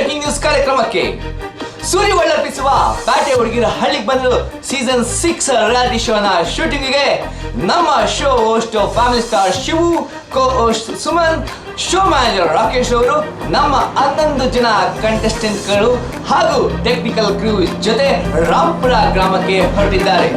Breaking news ಕಾರ್ಯಕ್ರಮಕ್ಕೆ ಸೂರ್ಯ ಒಳ್ಳರ್ಪಿಸುವ ಪ್ಯಾಟೆ ಹುಡುಗಿರ ಹಳ್ಳಿಗೆ ಬಂದು ಸೀಸನ್ 6 ರಿಯಾಲಿಟಿ ಶೋನ ಶೂಟಿಂಗ್ಗೆ ನಮ್ಮ show host family star Shivu, co host Suman, show manager Rakesh ಅವರು, ನಮ್ಮ 11 ಜನ ಕಂಟೆಸ್ಟೆಂಟ್ಗಳು ಹಾಗೂ ಟೆಕ್ನಿಕಲ್ ಕ್ರೂ ಜೊತೆ ರಾಂಪುರ ಗ್ರಾಮಕ್ಕೆ ಹೊರಟಿದ್ದಾರೆ.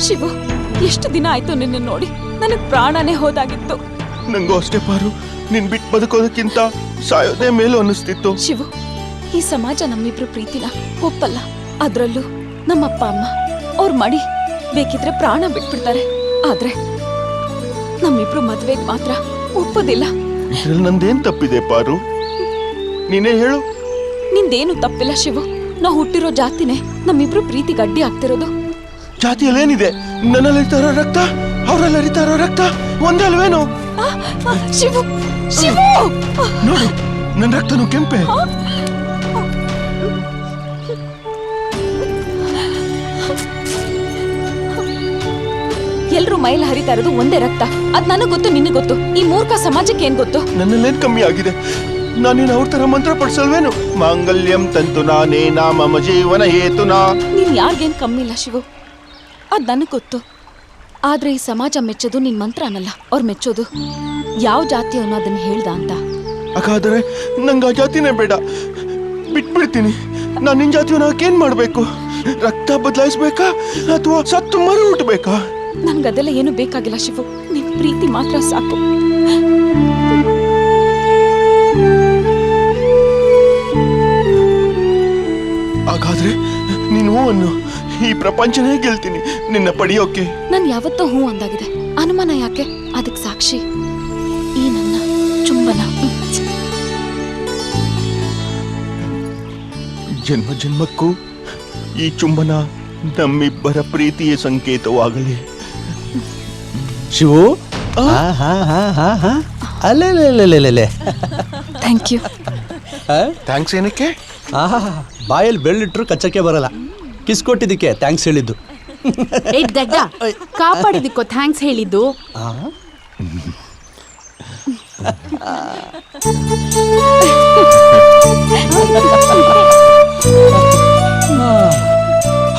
ಶಿವು, ಎಷ್ಟು ದಿನ ಆಯ್ತು ನಿನ್ನ ನೋಡಿ, ನನಗ್ ಪ್ರಾಣನೇ ಹೋದಾಗಿತ್ತು. ನಂಗೂ ಅಷ್ಟೇ ಪಾರು, ನಿನ್ ಬಿಟ್ಟು ಬದುಕೋದಕ್ಕಿಂತ ಸಾಯೋದೇ ಮೇಲೂ ಅನ್ನಿಸ್ತಿತ್ತು. ಶಿವು, ಈ ಸಮಾಜ ನಮ್ಮಿಬ್ರು ಪ್ರೀತಿನ ಒಪ್ಪಲ್ಲ. ಅದ್ರಲ್ಲೂ ನಮ್ಮಪ್ಪ ಅಮ್ಮ ಅವ್ರ ಮಡಿ ಬೇಕಿದ್ರೆ ಪ್ರಾಣ ಬಿಟ್ಬಿಡ್ತಾರೆ. ಆದ್ರೆ ನಮ್ಮಿಬ್ರು ಮದ್ವೆಗ್ ಮಾತ್ರ ಒಪ್ಪೋದಿಲ್ಲ. ಇದ್ರಲ್ಲಿ ನಂದೇನ್ ತಪ್ಪಿದೆ ಪಾರು, ನೀನೇ ಹೇಳು. ನಿಂದೇನು ತಪ್ಪಿಲ್ಲ ಶಿವು. ನಾವು ಹುಟ್ಟಿರೋ ಜಾತಿನೇ ನಮ್ಮಿಬ್ರು ಪ್ರೀತಿಗೆ ಅಡ್ಡಿ ಆಗ್ತಿರೋದು. ಜಾತಿಯಲ್ಲಿ ಏನಿದೆ? ನನ್ನಲ್ಲಿ ಹರಿತಾ ಇರೋ ರಕ್ತ, ಅವರಲ್ಲಿ ಹರಿತಾ ಇರೋ ರಕ್ತ ಒಂದೇ ಅಲ್ವೇನು? ಶಿವು, ಶಿವು, ನೋಡು, ನನ್ನ ರಕ್ತನು ಕೆಂಪೆ. ಎಲ್ರು ಮೈಲ್ ಹರಿತಾ ಇರೋದು ಒಂದೇ ರಕ್ತ. ಅದ್ ನನಗ್ ಗೊತ್ತು, ನಿನಗ್ ಗೊತ್ತು. ಈ ಮೂರ್ಖ ಸಮಾಜಕ್ಕೆ ಏನ್ ಗೊತ್ತು? ನನ್ನಲ್ಲೇನ್ ಕಮ್ಮಿ ಆಗಿದೆ? ನಾನೇನು ಅವ್ರ ತರ ಮಂತ್ರ ಪಡಿಸಲ್ವೇನು? ಮಾಂಗಲ್ಯಂ ತಂತು ನಾನೇ ಮಮ ಜೀವನ ಹೇತುನಾ. ನೀನ್ ಯಾರಿಗೇನ್ ಕಮ್ಮಿ ಇಲ್ಲ ಶಿವು, ಅದ್ ನನಗ್ ಗೊತ್ತು. ಆದ್ರೆ ಈ ಸಮಾಜ ಮೆಚ್ಚೋದು ನಿನ್ ಮಂತ್ರ ಅನ್ನಲ್ಲ, ಅವ್ರು ಮೆಚ್ಚೋದು ಯಾವ ಜಾತಿ ಅನ್ನೋದನ್ನ ಹೇಳ್ದ ಅಂತ. ಹಾಗಾದ್ರೆ ನಂಗೆ ಆ ಜಾತಿನೇ ಬೇಡ, ಬಿಟ್ಬಿಡ್ತೀನಿ. ನಾನು ನಿನ್ ಜಾತಿಯೇನ್ ಮಾಡ್ಬೇಕು? ರಕ್ತ ಬದಲಾಯಿಸ್ಬೇಕಾ ಅಥವಾ ಸತ್ತು ಮರು ಹುಟ್ಟಬೇಕಾ? ನನ್ಗದೆಲ್ಲ ಏನು ಬೇಕಾಗಿಲ್ಲ ಶಿವು, ನಿನ್ ಪ್ರೀತಿ ಮಾತ್ರ ಸಾಕು. ಹಾಗಾದ್ರೆ ನೀನು ಅನ್ನು ಈ ಪ್ರಪಂಚನೇ ಗೆಲ್ತೀನಿ ನಿನ್ನ ಪಡೆಯೋಕೆ. ನಾನು ಯಾವತ್ತೂ ಹೂ ಅಂದಾಗಿದೆ, ಅನುಮಾನ ಯಾಕೆ? ಅದಕ್ಕೆ ಸಾಕ್ಷಿ ಈ ನನ್ನ ಚುಂಬನ. ಜನ್ಮ ಜನ್ಮಕ್ಕೂ ಈ ಚುಂಬನ ನಮ್ಮಿಬ್ಬರ ಪ್ರೀತಿಯ ಸಂಕೇತವಾಗಲಿ. ಶಿವು, ಅಲ್ಲೇ ಥ್ಯಾಂಕ್ ಯು. ಥ್ಯಾಂಕ್ಸ್ ಏನಕ್ಕೆ? ಬಾಯಲ್ಲಿ ಬೆಳ್ಳಿಟ್ರು ಕಚ್ಚಕ್ಕೆ ಬರಲ್ಲ. ಕಿಸ್ ಕೊಟ್ಟಿದ್ದಕ್ಕೆ ಥ್ಯಾಂಕ್ಸ್ ಹೇಳಿದ್ದು. ಕಾಪಾಡಿದಕ್ಕೋ ಥ್ಯಾಂಕ್ಸ್ ಹೇಳಿದ್ದು.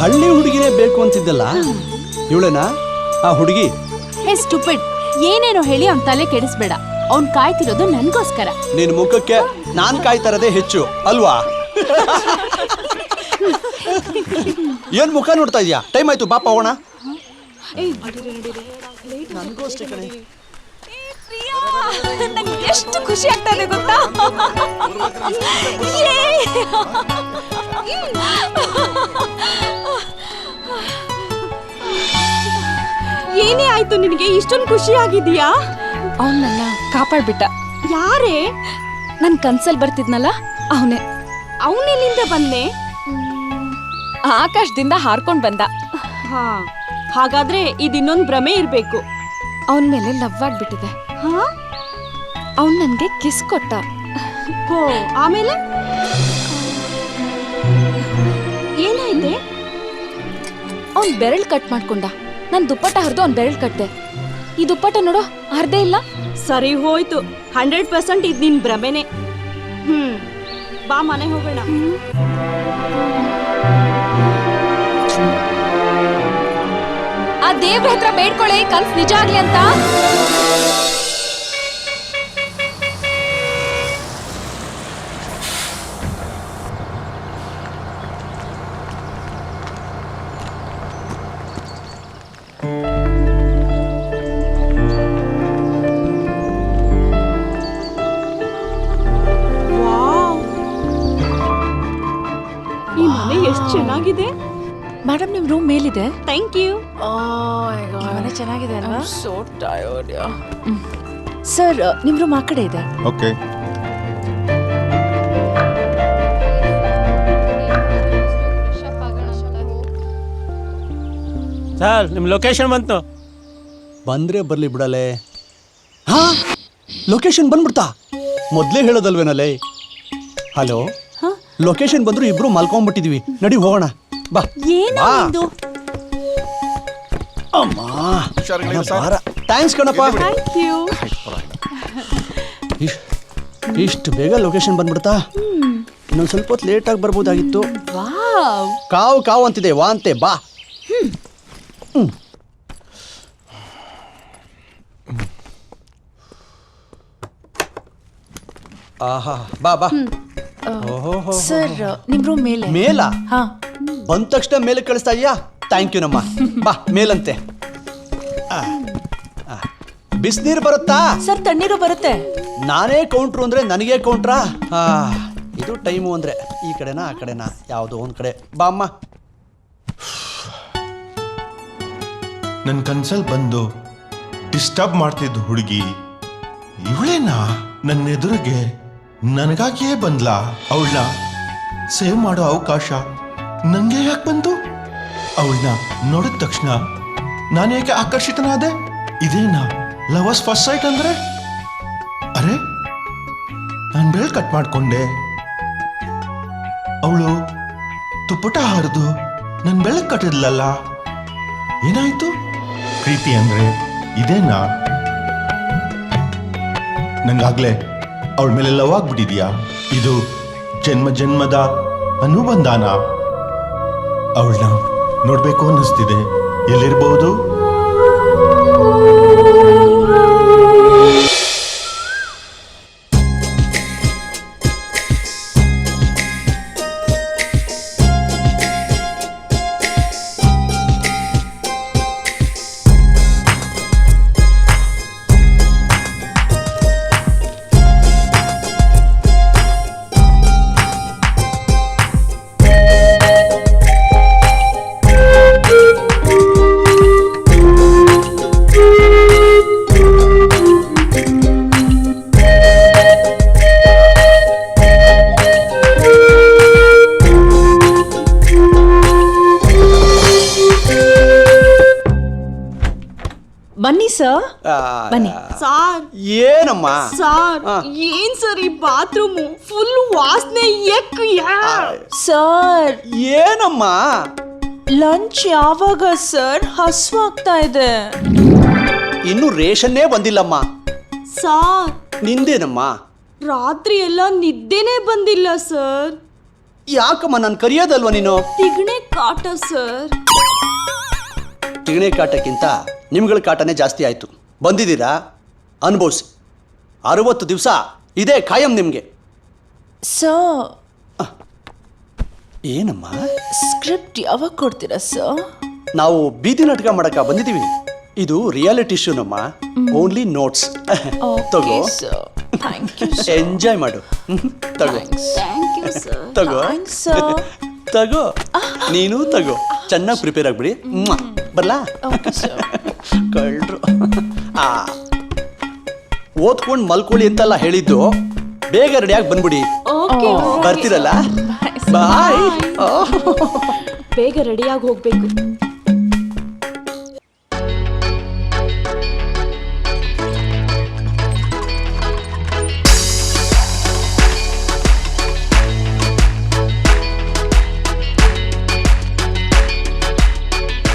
ಹಳ್ಳಿ ಹುಡುಗಿನೇ ಬೇಕು ಅಂತಿದ್ದಲ್ಲ, ಇವಳೇನಾ ಆ ಹುಡುಗಿ? ಸ್ಟುಪಿಡ್, ಏನೇನೋ ಹೇಳಿ ಅವ್ನ ತಲೆ ಕೆಡಿಸ್ಬೇಡ. ಅವ್ನ್ ಕಾಯ್ತಿರೋದು ನನ್ಗೋಸ್ಕರ. ನಿನ್ ಮುಖಕ್ಕೆ ನಾನ್ ಕಾಯ್ತಾರದೇ ಹೆಚ್ಚು ಅಲ್ವಾ? ಏನ್ ಮುಖ ನೋಡ್ತಾ ಇದೀಯಾ? ಟೈಮ್ ಆಯ್ತು, ಬಾಪ ಹೋಗೋಣ. ಎಷ್ಟು ಖುಷಿ ಆಗ್ತಾ ಇದೆ ಗೊತ್ತಾ? ಏನೇ ಆಯ್ತು ನಿನಗೆ? ಇಷ್ಟೊಂದು ಖುಷಿ ಆಗಿದೀಯಾ? ಅವನನ್ನ ಕಾಪಾಡ್ಬಿಟ್ಟ. ಯಾರೇ? ನನ್ ಕನ್ಸಲ್ ಬರ್ತಿದ್ನಲ್ಲ ಅವನೇ. ಅವನೆಲ್ಲಿಂದ ಬಂದೆ? ಆಕಾಶದಿಂದ ಹಾರ್ಕೊಂಡ್ ಬಂದ. ಹಾ, ಹಾಗಾದ್ರೆ ಇದಿನ್ನೊಂದು ಭ್ರಮೆ ಇರ್ಬೇಕು. ಅವನ ಮೇಲೆ ಲವ್ ಆಗ್ಬಿಟ್ಟಿದೆ. ಹಾ, ಅವನ್ ನನ್ಗೆ ಕಿಸ್ ಕೊಟ್ಟ. ಹೋ, ಆಮೇಲೆ ಏನಾಯ್ತೆ? ಅವ್ನ್ ಬೆರಳ್ ಕಟ್ ಮಾಡ್ಕೊಂಡ. ನನ್ ದುಪ್ಪಟ್ಟ ಹರಿದು ಅವ್ನ್ ಬೆರಳ್ ಕಟ್ದೆ. ಈ ದುಪ್ಪಟ್ಟ ನೋಡು ಹರ್ದೇ ಇಲ್ಲ. ಸರಿ ಹೋಯ್ತು. 100% ಇದ್ ನಿನ್ ಭ್ರಮೆನೆ. ಬಾ ಮನೆ ಹೋಗೋಣ. ಆ ದೇವ್ರ ಹತ್ರ ಬೇಡ್ಕೊಳ್ಳಿ ಕನ್ಸ್ ನಿಜ ಆಗ್ಲಿ ಅಂತ. ಈ ಮನೆ ಎಷ್ಟು ಚೆನ್ನಾಗಿದೆ. ಮೇಡಮ್ ನಿಮ್ ರೂಮ್ ಮೇಲಿದೆ. Thank you. ಮನೆ ಚೆನ್ನಾಗಿದೆ ಅಲ್ವಾ? ಸರ್ ನಿಮ್ ರೂಮ್ ಆ ಕಡೆ ಇದೆ. ಓಕೆ. ಸರ್ ನಿಮ್ಮ ಲೊಕೇಶನ್ ಬಂತು. ಬಂದ್ರೆ ಬರ್ಲಿ ಬಿಡಲೆ. ಹಾ, ಲೊಕೇಶನ್ ಬಂದ್ಬಿಡ್ತಾ? ಮೊದ್ಲೇ ಹೇಳೋದಲ್ವೇನಲ್ಲೇ. ಹಲೋ, ಲೊಕೇಶನ್ ಬಂದ್ರು ಇಬ್ರು ಮಲ್ಕೊಂಡ್ಬಿಟ್ಟಿದೀವಿ. ನಡಿ ಹೋಗೋಣ ಬಾ. ಏನೋ ಇದು? ಅಮ್ಮ ಥ್ಯಾಂಕ್ಸ್ ಕಣಪ್ಪ. Thank you. ಇಷ್ಟು ಬೇಗ ಲೊಕೇಶನ್ ಬಂದ್ಬಿಡ್ತಾ? ಇನ್ನೊಂದು ಸ್ವಲ್ಪ ಹೊತ್ತು ಲೇಟಾಗಿ ಬರ್ಬೋದಾಗಿತ್ತು. ವಾವ್, ಕಾವು ಕಾವು ಅಂತಿದೆ, ವಾಂತೆ ಬಾ. ಆಹಾ, ಬಾ ಬಾ. ಸರ್ ನಿಮ್ ರೂಮ್ ಮೇಲೆ. ಮೇಲ ಹಾ, ಬಂದ ತಕ್ಷಣ ಮೇಲೆ ಕಳಿಸ್ತಾ ಇದೀಯಾ? ಥ್ಯಾಂಕ್ ಯು ನಮ್ಮ. ಬಾ ಮೇಲಂತೆ. ಬಿಸಿನೀರು ಬರುತ್ತಾ? ಸರ್ ತಣ್ಣೀರು ಬರುತ್ತೆ. ನಾನೇ ಕೌಂಟ್ರು ಅಂದ್ರೆ ನನಗೆ ಕೌಂಟ್ರಾ? ಇದು ಟೈಮು ಅಂದ್ರೆ ಈ ಕಡೆನಾ ಆ ಕಡೆನಾ ಯಾವುದೋ ಒಂದ್ ಕಡೆ. ಬಾ ಅಮ್ಮ. ನನ್ನ ಕನ್ಸಲ್ ಬಂದು ಡಿಸ್ಟರ್ಬ್ ಮಾಡ್ತಿದ್ದ ಹುಡುಗಿ ಇವಳೇನಾ? ನನ್ನ ಎದುರಿಗೆ ನನಗಾಗಿಯೇ ಬಂದ್ಲಾ? ಅವಳನ್ನ ಸೇವ್ ಮಾಡೋ ಅವಕಾಶ ನಂಗೆ ಯಾಕೆ ಬಂತು? ಅವಳನ್ನ ನೋಡಿದ ತಕ್ಷಣ ನಾನು ಯಾಕೆ ಆಕರ್ಷಿತನಾದೆ? ಇದೇನಾ ಲವರ್ಸ್ ಫಸ್ಟ್ ಸೈಟ್ ಅಂದ್ರೆ? ಅರೆ, ನಾನು ಬೆಳ್ ಕಟ್ ಮಾಡ್ಕೊಂಡೆ, ಅವಳು ತುಪ್ಪಟ ಹರಿದು ನನ್ನ ಬೆಳಕ್ ಕಟ್ಟಿದ್ಲಲ್ಲ. ಏನಾಯ್ತು? ಪ್ರೀತಿ ಅಂದ್ರೆ ಇದೇನಾ? ನಂಗಾಗ್ಲೇ ಅವಳ ಮೇಲೆ ಲವ್ ಆಗ್ಬಿಟ್ಟಿದ್ಯಾ? ಇದು ಜನ್ಮ ಜನ್ಮದ ಅನುಬಂಧಾನ? ಅವಳನ್ನ ನೋಡ್ಬೇಕು ಅನ್ನಿಸ್ತಿದೆ. ಎಲ್ಲಿರ್ಬೋದು? ಬನ್ನಿ ಸರ್. ಬನ್ನಿ. ಸಾರ್, ಏನಮ್ಮ? ಸಾರ್, ಏನ್ ಸರ್ ಈ ಬಾತ್ರೂಮು ಫುಲ್ ವಾಸನೆ? ಸರ್ ಏನಮ್ಮ? ಲಂಚ್ ಯಾವಾಗ ಸರ್? ಹಸುವಾಗ್ತಾ ಇದೆ. ಇನ್ನು ರೇಷನ್ನೇ ಬಂದಿಲ್ಲಮ್ಮ. ಸಾರ್, ನಿಂದೇನಮ್ಮ? ರಾತ್ರಿ ಎಲ್ಲ ನಿದ್ದೆನೇ ಬಂದಿಲ್ಲ ಸರ್. ಯಾಕಮ್ಮ ನಾನು ಕರಿಯೋದಲ್ವ ನೀನು? ತಿಗಣೆ ಕಾಟ ಸರ್. ತಿಗಣೆ ಕಾಟಕ್ಕಿಂತ ನಿಮ್ಗಳ ಕಾಟನೇ ಜಾಸ್ತಿ ಆಯ್ತು. ಬಂದಿದ್ದೀರಾ, ಅನುಭವಿಸಿ. 60 ದಿವಸ ಇದೇ ಖಾಯಂ ನಿಮಗೆ. ಸರ್ ಏನಮ್ಮ? ಸ್ಕ್ರಿಪ್ಟ್ ಯಾವಾಗ ಕೊಡ್ತೀರಾ ಸರ್? ನಾವು ಬೀದಿ ನಾಟಕ ಮಾಡಕ ಬಂದಿದ್ದೀವಿ. ಇದು ರಿಯಾಲಿಟಿ ಶೋನಮ್ಮ. Only notes. ತಗೋ, ಥ್ಯಾಂಕ್ ಯು. ಎಂಜಾಯ್ ಮಾಡು. ತಗೋ, ಥ್ಯಾಂಕ್ ಯು ಸರ್. ತಗೋ, ಸರ್. ತಗೋ. ನೀನು ತಗೋ. ಚೆನ್ನಾಗಿ ಪ್ರಿಪೇರ್ ಆಗ್ಬಿಡಿ. ಬರ್ಲಾ? ಕಳ್ರು. ಓದ್ಕೊಂಡು ಮಲ್ಕೊಳ್ಳಿ ಅಂತೆಲ್ಲ ಹೇಳಿದ್ದು. ಬೇಗ ರೆಡಿಯಾಗಿ ಬಂದ್ಬಿಡಿ. ಬರ್ತೀರಲ್ಲ? ಬಾಯ್. ಬೇಗ ರೆಡಿಯಾಗಿ ಹೋಗ್ಬೇಕು.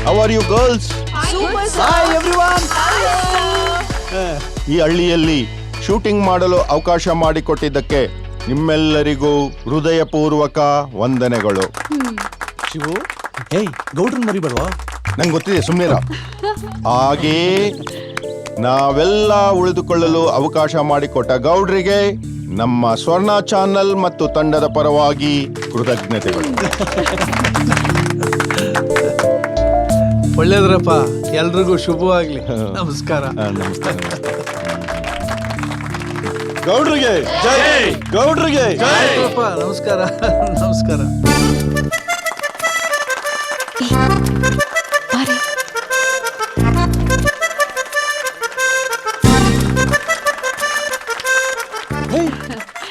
How are you girls? Bye everyone. ಈ ಹಳ್ಳಿಯಲ್ಲಿ ಶೂಟಿಂಗ್ ಮಾಡಲು ಅವಕಾಶ ಮಾಡಿಕೊಟ್ಟಿದ್ದಕ್ಕೆ ನಿಮ್ಮೆಲ್ಲರಿಗೂ ಹೃದಯಪೂರ್ವಕ ವಂದನೆಗಳು. ಶಿವು, ಏಯ್ ಗೌಡ್ರನ್ ಮರಿಬೇಡವಾ? ನಂಗೆ ಗೊತ್ತಿದೆ, ಸುಮ್ಮನಿರ. ಹಾಗೇ ನಾವೆಲ್ಲ ಉಳಿದುಕೊಳ್ಳಲು ಅವಕಾಶ ಮಾಡಿಕೊಟ್ಟ ಗೌಡ್ರಿಗೆ ನಮ್ಮ ಸ್ವರ್ಣ ಚಾನಲ್ ಮತ್ತು ತಂಡದ ಪರವಾಗಿ ಕೃತಜ್ಞತೆಗಳು. ಒಳ್ಳೇದ್ರಪ್ಪ, ಎಲ್ರಿಗೂ ಶುಭವಾಗ್ಲಿ. ನಮಸ್ಕಾರ. ನಮಸ್ಕಾರ. ಗೌಡ್ರಿಗೆ ಜೈ, ಗೌಡ್ರಿಗೆ ಆಯ್ತಪ್ಪ, ನಮಸ್ಕಾರ. ನಮಸ್ಕಾರ.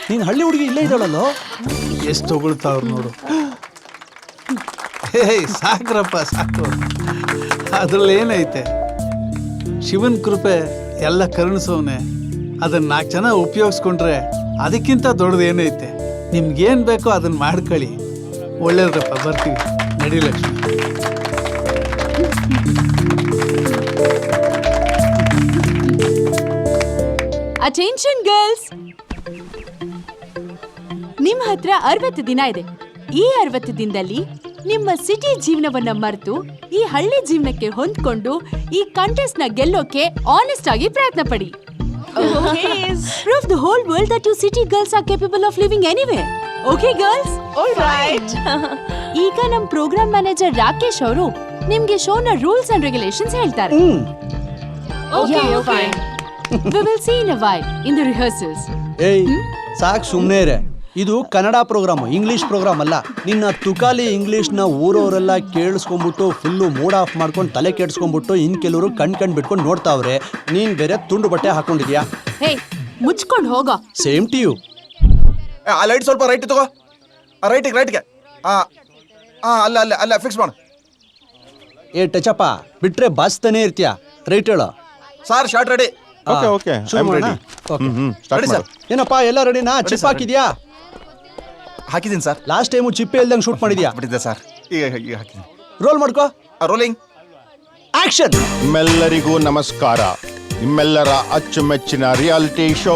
ನೀನ್ ಹಳ್ಳಿ ಹುಡುಗಿ ಇಲ್ಲೇ ಇದ್ದಾಳಲ್ಲೋ. ಎಷ್ಟು ಹೊಗಳ್ತಾವ್ರು ನೋಡು. ಸಾಕ್ರಪ್ಪ, ಸಾಕು. ಅದ್ರಲ್ಲಿ ಏನೈತೆ? ಶಿವನ್ ಕೃಪೆ ಎಲ್ಲ ಕರುಣಿಸೋನೆ. ಅದನ್ನ 4 ಜನ ಉಪಯೋಗಿಸ್ಕೊಂಡ್ರೆ ಅದಕ್ಕಿಂತ ದೊಡ್ಡದು ಏನೈತೆ? ನಿಮ್ಗೇನ್ ಬೇಕೋ ಅದನ್ನ ಮಾಡ್ಕೊಳ್ಳಿ. ಒಳ್ಳೇದ್ರಪ್ಪ, ಬರ್ತೀವಿ. ನಡಿ ಲಕ್ಷ್ಮಿ. ಅಟೆನ್ಷನ್ ಗರ್ಲ್ಸ್, ನಿಮ್ ಹತ್ರ 60 ದಿನ ಇದೆ. ಈ 60 ದಿನದಲ್ಲಿ ನಿಮ್ಮ ಸಿಟಿ ಜೀವನವನ್ನ ಮರೆತು ಈ ಹಳ್ಳಿ ಜೀವನಕ್ಕೆ ಹೊಂದ್ಕೊಂಡು ಈ ಕಂಟೆಸ್ಟ್ ನ ಗೆಲ್ಲೋಕೆ ಆನೆಸ್ಟ್ ಆಗಿ ಪ್ರಯತ್ನ ಪಡಿ. Prove the whole world that you city girls are capable of living anywhere. Okay girls? All right. ಈಗ ನಮ್ ಪ್ರೋಗ್ರಾಮ್ ಮ್ಯಾನೇಜರ್ ರಾಕೇಶ್ ಅವರು ನಿಮ್ಗೆ ಶೋನ ರೂಲ್ಸ್ ಅಂಡ್ ರೆಗ್ಯುಲೇಷನ್ಸ್ ಹೇಳ್ತಾರೆ. Okay, fine. We will see in a while in the rehearsals. ಏಯ್ ಸಾಕ್, ಸುಮ್ಮನೆ ಇರೆ. ಇದು ಕನ್ನಡ ಪ್ರೋಗ್ರಾಮ್, ಇಂಗ್ಲಿಷ್ ಪ್ರೋಗ್ರಾಮ್ ಅಲ್ಲ. ನಿನ್ನ ತುಕಾಲಿ ಇಂಗ್ಲಿಷ್ನ ಊರವರೆಲ್ಲ ಕೇಳಿಸ್ಕೊಂಡ್ಬಿಟ್ಟು ಫುಲ್ಲು ಮೂಡ್ ಆಫ್ ಮಾಡ್ಕೊಂಡು ತಲೆ ಕೆಡ್ಸ್ಕೊಂಡ್ಬಿಟ್ಟು ಇನ್ ಕೆಲವರು ಕಣ್ ಬಿಟ್ಕೊಂಡು ನೋಡ್ತಾವ್ರೆ. ನೀನ್ ಬೇರೆ ತುಂಡು ಬಟ್ಟೆ ಹಾಕೊಂಡಿದ್ಯಾ. ಹೇ, ಮುಚ್ಕೊಂಡು ಹೋಗೋ. Same to you. ಆ ಲೈಟ್ ಸ್ವಲ್ಪ ರೈಟ್ ತಗೋ. ರೈಟ್ಗೆ ಅಲ್ಲ ಫಿಕ್ಸ್ ಮಾಡು. ಏ ಟಚಪ್ಪ, ಬಿಟ್ರೆ ಬಾಸ್ತಾನೆ ಇರ್ತೀಯ. ರೈಟ್ ಹೇಳೋ. Sir short ready. Okay okay, I am ready. Start ಮಾಡು. ಏನಪ್ಪ ಎಲ್ಲ ರೆಡಿನಾ? ಚಿಪ್ ಹಾಕಿದ್ಯಾ? ಹಾಕಿದ್ದೀನಿ ಸರ್. ಲಾಸ್ಟ್ ಟೈಮು ಚಿಪ್ಪೆ ಇಲ್ದಂಗೆ ಶೂಟ್ ಮಾಡಿದ್ಯಾ? ಬಿಟ್ಟಿದ್ದೆ ಸರ್. ಈಗ ಹಾಕಿದ್ದೀನಿ. ರೋಲ್ ಮಾಡ್ಕೋ. Rolling action. ನಿಮ್ಮೆಲ್ಲರಿಗೂ ನಮಸ್ಕಾರ. ನಿಮ್ಮೆಲ್ಲರ ಅಚ್ಚುಮೆಚ್ಚಿನ ರಿಯಾಲಿಟಿ ಶೋ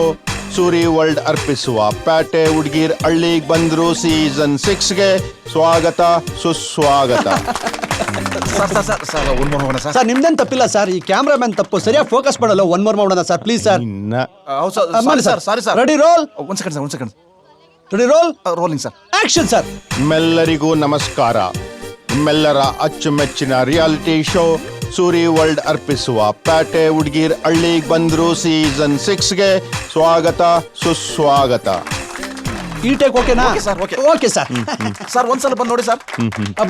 ಸೂರಿ ವರ್ಲ್ಡ್ ಅರ್ಪಿಸುವ ಪ್ಯಾಟೆ ಹುಡುಗೀರ್ ಹಳ್ಳಿಗೆ ಬಂದ್ರು ಸೀಸನ್ 6ಗೆ ಸ್ವಾಗತ ಸುಸ್ವಾಗತ. ಸರ್ ಒಂದು ಮಾಡೋಣ ಸರ್. ಸರ್ ನಿಮ್ದೇನ್ ತಪ್ಪಿಲ್ಲ ಸರ್, ಈ ಕ್ಯಾಮ್ರಾಮನ್ ತಪ್ಪು. ಸರಿಯಾಗಿ ಫೋಕಸ್ ಮಾಡಲ್ಲ. ಒನ್ ಮೋರ್ ಮಾಡೋಣ ಸರ್, ಪ್ಲೀಸ್ ಸರ್. ಹೌದು sir, sorry sir. Ready roll. ಒಂದು second. Ready roll. Rolling sir. Action sir. ನಿಮ್ಮೆಲ್ಲರಿಗೂ ನಮಸ್ಕಾರ. ನಿಮ್ಮೆಲ್ಲರ ಅಚ್ಚುಮೆಚ್ಚಿನ ರಿಯಾಲಿಟಿ ಶೋ ಸೂರಿ ವರ್ಲ್ಡ್ ಅರ್ಪಿಸುವ ಪ್ಯಾಟೆ ಹುಡುಗೀರ್ ಹಳ್ಳಿಗೆ ಬಂದ್ರು ಸೀಸನ್ 6ಗೆ ಸ್ವಾಗತ ಸುಸ್ವಾಗತ. ಈ ಟೇಕ್ ಓಕೆನಾ? Okay sir, okay. Okay sir. Sir ಒಂದ್ಸಲ ಬಂದು ನೋಡಿ ಸರ್.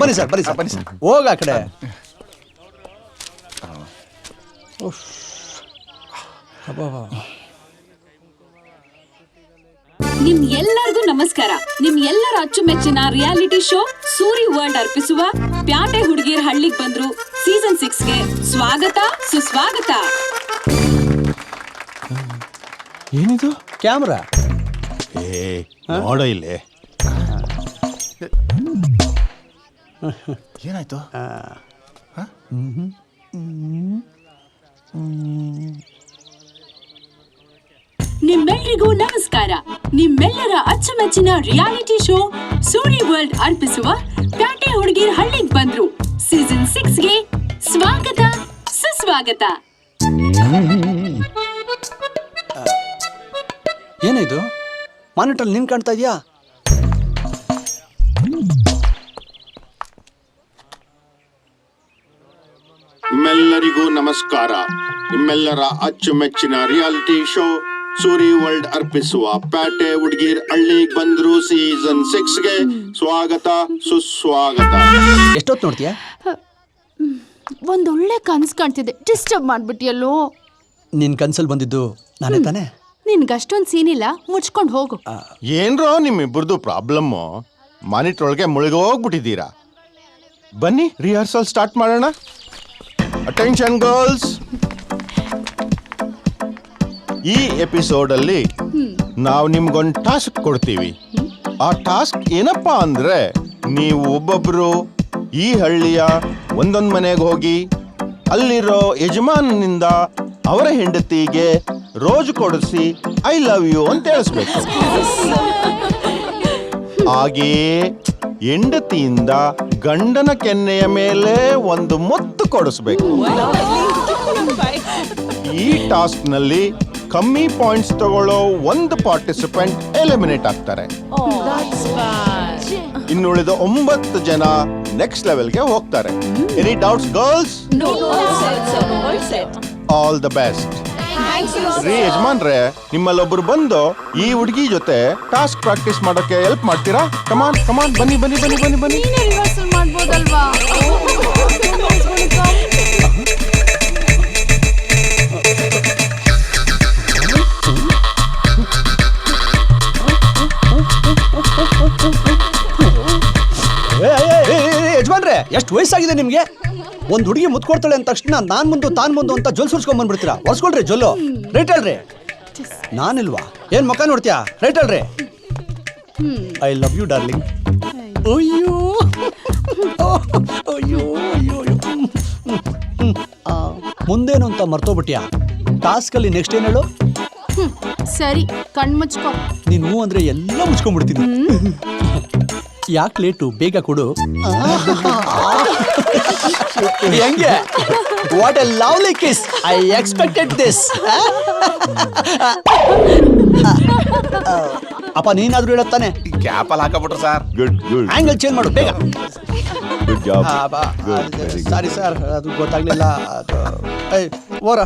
ಬನ್ನಿ ಸರ್, ಬನ್ನಿ ಬನ್ನಿ ಸರ್. ಸರ್. ಹೋಗ ಆ ಕಡೆ. ನಿಮ್ ಎಲ್ಲರಿಗೂ ನಮಸ್ಕಾರ. ನಿಮ್ ಎಲ್ಲರ ಅಚ್ಚುಮೆಚ್ಚಿನ ರಿಯಾಲಿಟಿ ಶೋ ಸೂರಿ ವರ್ಲ್ಡ್ ಅರ್ಪಿಸುವ ಪ್ಯಾಟೆ ಹುಡುಗಿಯರ್ ಹಳ್ಳಿಗೆ ಬಂದ್ರು ಸೀಸನ್ 6ಗೆ ಸ್ವಾಗತ ಸುಸ್ವಾಗತ. ಏನಿದು? ಕ್ಯಾಮ್ರಾ ನೋಡ ಇಲ್ಲಿ. ಏನಾಯ್ತು? ನಿಮ್ಮೆಲ್ಲರಿಗೂ ನಮಸ್ಕಾರ. ನಿಮ್ಮೆಲ್ಲರ ಅಚ್ಚುಮೆಚ್ಚಿನ ರಿಯಾಲಿಟಿ ಶೋ ಸೂರಿ ವರ್ಲ್ಡ್ ಅರ್ಪಿಸುವ ಪ್ಯಾಟೆ ಹುಡುಗಿಯರ್ ಹಳ್ಳಿಗೆ ಬಂದ್ರು ಸೀಸನ್ 6ಗೆ ಸ್ವಾಗತ ಸುಸ್ವಾಗತ. ಏನಿದು? ಮಾನಿಟರ್ ನಿನ್ ಕಾಣ್ತಾ ಇದೆಯಾ? ನಿಮ್ಮೆಲ್ಲರಿಗೂ ನಮಸ್ಕಾರ. ನಿಮ್ಮೆಲ್ಲರ ಅಚ್ಚುಮೆಚ್ಚಿನ ರಿಯಾಲಿಟಿ ಶೋ ಸೂರಿ ವರ್ಲ್ಡ್ ಅರ್ಪಿಸುವ ಪ್ಯಾಟೆ ಹುಡುಗೀರ್ ಹಳ್ಳಿಗೆ ಬಂದ್ರು ಸೀಸನ್ 6ಗೆ ಸ್ವಾಗತ ಸುಸ್ವಾಗತ. ಎಷ್ಟೊತ್ತು ನೋಡ್ತೀಯಾ? ಒಂದೊಳ್ಳೆ ಕನ್ಸ್ ಕಾಣ್ತಿದೆ. ಡಿಸ್ಟರ್ಬ್ ಮಾಡ್ಬಿಟ್ಟಿಯಲ್ಲೋ. ನಿನ್ ಕನ್ಸಲ್ ಬಂದಿದ್ದು ನಾನೇ ತಾನೇ? ನಿನ್ಗಷ್ಟೊಂದ್ ಸೀನಿಲ್ಲ, ಮುಚ್ಕೊಂಡ್ ಹೋಗು. ಏನ್ರೋ ನಿಮ್ಮಿಬ್ಬರದು ಪ್ರಾಬ್ಲಮ್ಮು? ಮಾನಿಟರ್ ಒಳಗೆ ಮುಳುಗೋಗ್ಬಿಟ್ಟಿದ್ದೀರಾ. ಬನ್ನಿ ರಿಹರ್ಸಲ್ ಸ್ಟಾರ್ಟ್ ಮಾಡೋಣ. ಅಟೆನ್ಷನ್ ಗರ್ಲ್ಸ್, ಈ ಎಪಿಸೋಡಲ್ಲಿ ನಾವು ನಿಮ್ಗೊಂದು ಟಾಸ್ಕ್ ಕೊಡ್ತೀವಿ. ಆ ಟಾಸ್ಕ್ ಏನಪ್ಪಾ ಅಂದ್ರೆ, ನೀವು ಒಬ್ಬೊಬ್ರು ಈ ಹಳ್ಳಿಯ ಒಂದೊಂದು ಮನೆಗೆ ಹೋಗಿ ಅಲ್ಲಿರೋ ಯಜಮಾನನಿಂದ ಅವರ ಹೆಂಡತಿಗೆ ರೋಜು ಕೊಡಿಸಿ ಐ ಲವ್ ಯು ಅಂತ ಹೇಳಿಸ್ಬೇಕು. ಹಾಗೆಯೇ ಹೆಂಡತಿಯಿಂದ ಗಂಡನ ಕೆನ್ನೆಯ ಮೇಲೆ ಒಂದು ಮುತ್ತು ಕೊಡಿಸ್ಬೇಕು. ಈ ಟಾಸ್ಕ್ ನಲ್ಲಿ ಕಮ್ಮಿ ಪಾಯಿಂಟ್ಸ್ ತಗೊಳ್ಳೋ ಒಂದು ಪಾರ್ಟಿಸಿಪೆಂಟ್ ಎಲಿಮಿನೇಟ್ ಆಗ್ತಾರೆ. ಇನ್ನುಳಿದ 9 ಜನ ನೆಕ್ಸ್ಟ್ ಲೆವೆಲ್ಗೆ ಹೋಗ್ತಾರೆ. Any doubts girls? All the best. ರೀ ಯಜಮಾನ್ರೆ, ನಿಮ್ಮಲ್ಲೊಬ್ರು ಬಂದು ಈ ಹುಡುಗಿ ಜೊತೆ ಟಾಸ್ಕ್ ಪ್ರಾಕ್ಟೀಸ್ ಮಾಡೋಕೆ ಹೆಲ್ಪ್ ಮಾಡ್ತೀರಾ? ಕಮಾನ್ ಕಮಾನ್, ಬನ್ನಿ ಬನ್ನಿ ಬನ್ನಿ ಬನ್ನಿ ಬನ್ನಿ. ರಿಹರ್ಸಲ್ ಮಾಡ್ಬೋದಲ್ವಾ? ಯಜಮಾನ್ರೆ, ಎಷ್ಟು ವಯಸ್ಸಾಗಿದೆ ನಿಮ್ಗೆ? ಒಂದ್ ಹುಡುಗಿ ಮುತ್ಕೊಡ್ತಾಳೆ ಅಂದ ತಕ್ಷಣ ನಾನ್ ಮುಂದು ತಾನ್ ಮುಂದು ಅಂತ ಜೊಲ್ ಸುರ್ಸ್ಕೊಂಡ್ ಬಂದ್ಬಿಡ್ತೀರಾ. ಒರ್ಸ್ಕೊಳ್ರಿ ಜೊಲ್ಲು. ರೈಟ್ ಹೇಳ್ರಿ. ನಾನಿಲ್ವಾ? ಏನ್ ಮುಖ ನೋಡ್ತೀಯಾ? ರೈಟ್ ಹೇಳ್ರಿ. I love you darling. ಅಯ್ಯೋ ಅಯ್ಯೋ ಅಯ್ಯೋ. ಮುಂದೇನು ಅಂತ ಮರ್ತೋಗ್ಬಿಟ್ಯಾ? ಟಾಸ್ಕ್ ಅಲ್ಲಿ ನೆಕ್ಸ್ಟ್ ಏನ್ ಹೇಳು? ಸರಿ, ಕಣ್ಮುಚ್ಕೋ. ನೀನು ಅಂದ್ರೆ ಎಲ್ಲ ಮುಚ್ಕೊಂಡ್ಬಿಡ್ತೀನಿ. ಯಾಕೆ ಲೇಟು? ಬೇಗ ಕೊಡು. ಹೆಂಗೆ? What a lovely kiss. I expected this. ಅಪ್ಪ ನೀನಾದ್ರೂ ಹೇಳತ್ತಾನೆ. ಕ್ಯಾಪ್ ಅಲ್ಲಿ ಹಾಕಬಿಟ್ರು sir. Good good angle change ಮಾಡು ಬೇಗ. Good job. ಸಾರಿ ಸರ್, ಅದು ಗೊತ್ತಾಗ್ಲಿಲ್ಲ. ಓರ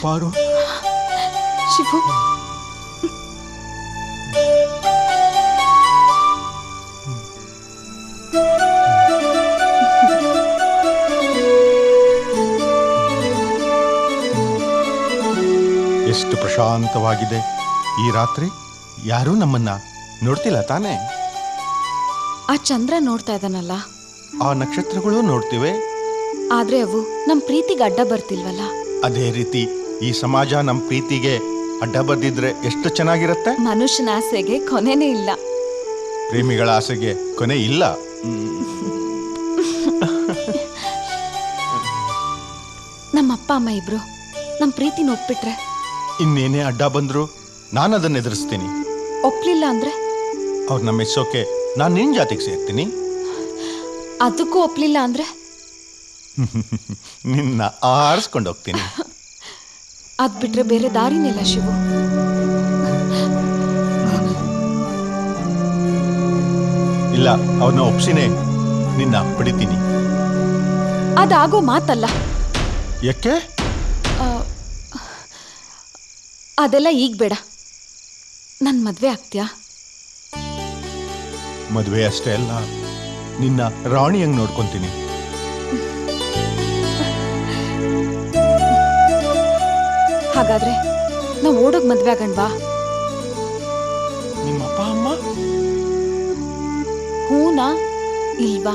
ಪಾರು, ಶಿವು, ಎಷ್ಟು ಪ್ರಶಾಂತವಾಗಿದೆ ಈ ರಾತ್ರಿ. ಯಾರೂ ನಮ್ಮನ್ನ ನೋಡ್ತಿಲ್ಲ ತಾನೇ? ಆ ಚಂದ್ರ ನೋಡ್ತಾ ಇದ್ದಾನಲ್ಲ, ಆ ನಕ್ಷತ್ರಗಳು ನೋಡ್ತಿವೆ. ಆದ್ರೆ ಅವು ನಮ್ ಪ್ರೀತಿಗೆ ಅಡ್ಡ ಬರ್ತಿಲ್ವಲ್ಲ. ಅದೇ ರೀತಿ ಈ ಸಮಾಜ ನಮ್ಮ ಪ್ರೀತಿಗೆ ಅಡ್ಡ ಬರ್ದಿದ್ರೆ ಎಷ್ಟು ಚೆನ್ನಾಗಿರುತ್ತೆ. ಮನುಷ್ಯನ ಆಸೆಗೆ ಕೊನೆನೇ ಇಲ್ಲ. ಪ್ರೇಮಿಗಳ ಆಸೆಗೆ ಕೊನೆ ಇಲ್ಲ. ನಮ್ಮ ಅಪ್ಪ ಅಮ್ಮ ಇಬ್ರು ನಮ್ ಪ್ರೀತಿನ ಒಪ್ಪಿಟ್ರೆ, ಇನ್ನೇನೇ ಅಡ್ಡ ಬಂದ್ರು ನಾನು ಅದನ್ನ ಎದುರಿಸ್ತೀನಿ. ಒಪ್ಲಿಲ್ಲ ಅಂದ್ರೆ ಅವ್ರನ್ನ ಮೆಚ್ಚೋಕೆ ನಾನು ನಿನ್ ಜಾತಿಗೆ ಸೇರ್ತೀನಿ. ಅದಕ್ಕೂ ಒಪ್ಲಿಲ್ಲ ಅಂದ್ರೆ ನಿನ್ನ ಆರಿಸ್ಕೊಂಡು ಹೋಗ್ತೀನಿ. ಅದ್ ಬಿಟ್ರೆ ಬೇರೆ ದಾರಿನಿಲ್ಲ ಶಿವು. ಇಲ್ಲ, ಅವ್ರನ್ನ ಒಪ್ಸಿನೇ ನಿನ್ನ ಪಡಿತೀನಿ. ಅದಾಗೋ ಮಾತಲ್ಲ. ಯಾಕೆ? ಅದೆಲ್ಲ ಈಗ ಬೇಡ. ನನ್ ಮದ್ವೆ ಆಗ್ತೀಯಾ? ಮದುವೆ ಅಷ್ಟೇ ಅಲ್ಲ, ನಿನ್ನ ರಾಣಿಯಂಗ್ ನೋಡ್ಕೊಂತೀನಿ. ಹಾಗಾದ್ರೆ ನಾವು ಓಡೋಗ್ ಮದ್ವೆ ಆಗಣ್ವಾ? ನಿಮ್ಮ ಅಪ್ಪ ಅಮ್ಮ ಹೂನಾ ಇಲ್ವಾ?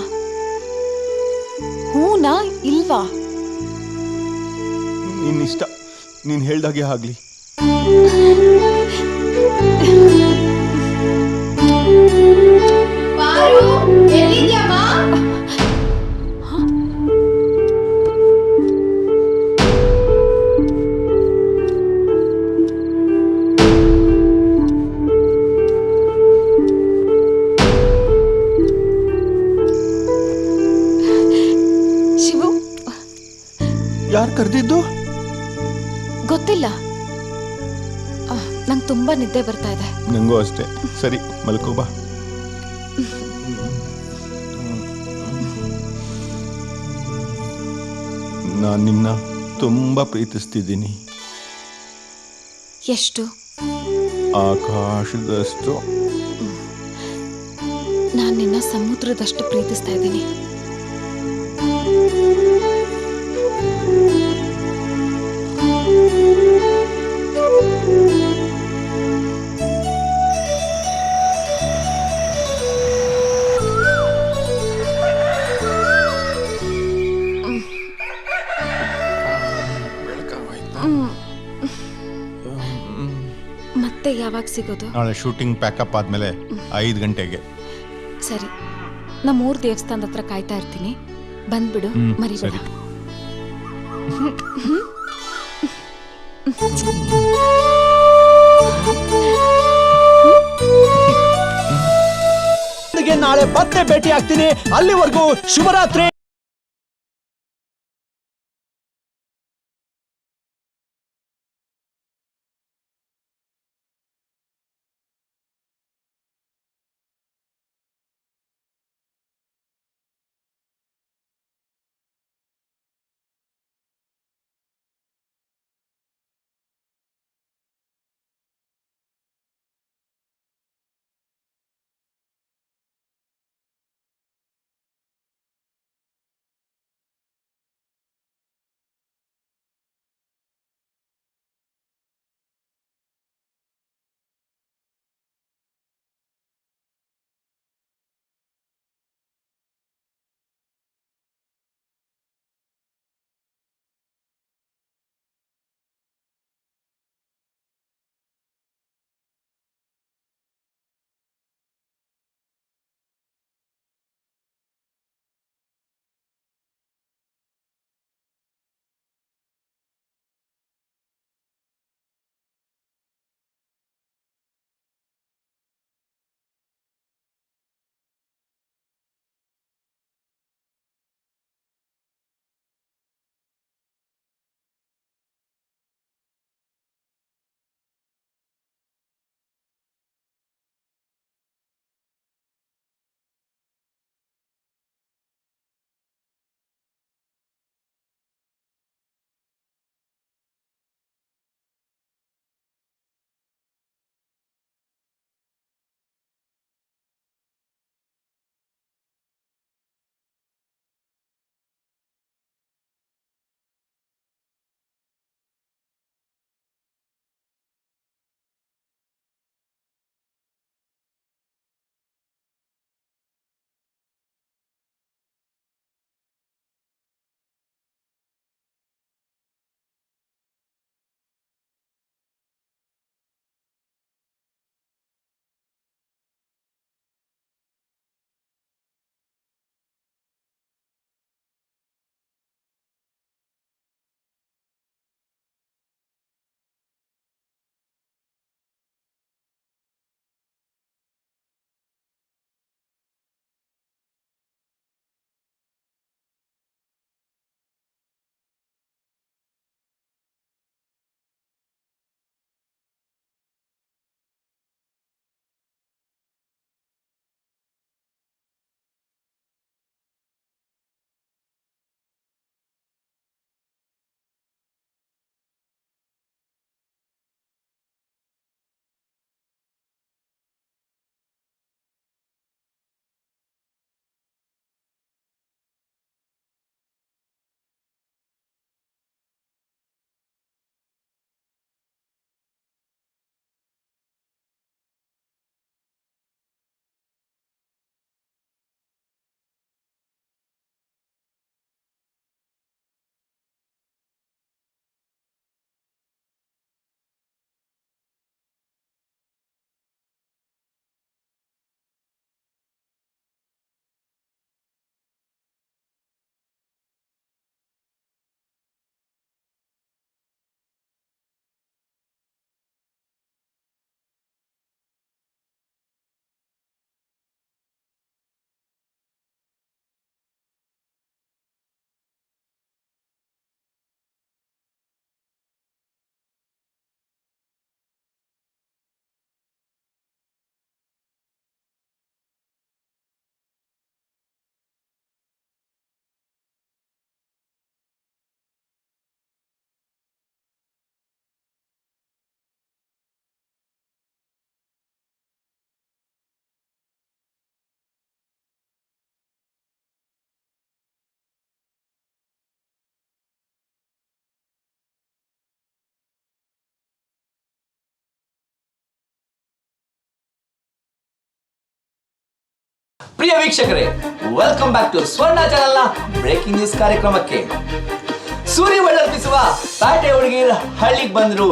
ಹೂನಾ ಇಲ್ವಾ? ನಿನ್ನಿಷ್ಟ, ನೀನು ಹೇಳ್ದಾಗೆ ಆಗಲಿ. ಶಿವು, ಯಾರು ಕರೆದಿದ್ದು? ಗೊತ್ತಿಲ್ಲ. ನಂಗೆ ತುಂಬಾ ನಿದ್ದೆ ಬರ್ತಾ ಇದೆ. ನನಗೂ ಅಷ್ಟೇ. ಸರಿ, ಮಲ್ಕೋ ಬಾ. ನಾನು ನಿನ್ನ ತುಂಬ ಪ್ರೀತಿಸ್ತಿದ್ದೀನಿ. ಎಷ್ಟು? ಆಕಾಶದಷ್ಟು. ನಾನು ನಿನ್ನ ಸಮುದ್ರದಷ್ಟು ಪ್ರೀತಿಸ್ತಾ ಇದ್ದೀನಿ. ಮತ್ತೆ ಯಾವಾಗ ಸಿಗೋದು? ನಾಳೆ ಶೂಟಿಂಗ್ ಪ್ಯಾಕಪ್ ಆದಮೇಲೆ 5 ಗಂಟೆಗೆ. ಸರಿ, ನಮ್ಮ ಊರ್ ದೇವಸ್ಥಾನದ ಹತ್ರ ಕಾಯ್ತಾ ಇರ್ತೀನಿ. ಬಂದ್ಬಿಡು, ಮರಿಬೇಡ. ಸರಿ. ನಾಳೆ ಮತ್ತೆ ಭೇಟಿ ಆಗ್ತೀನಿ. ಅಲ್ಲಿವರೆಗೂ ಶುಭರಾತ್ರಿ. ಪ್ರಿಯ ವೀಕ್ಷಕರೇ, ವೆಲ್ಕಮ್ ಬ್ಯಾಕ್ ಟು ಸ್ವರ್ಣ ಚಾನೆಲ್ನ ಬ್ರೇಕಿಂಗ್ ನ್ಯೂಸ್ ಕಾರ್ಯಕ್ರಮಕ್ಕೆ. ಸೂರ್ಯ ಒಳ್ಳರ್ಪಿಸುವ ಪ್ಯಾಟೆ ಹುಡುಗಿರ ಹಳ್ಳಿಗೆ ಬಂದ್ರು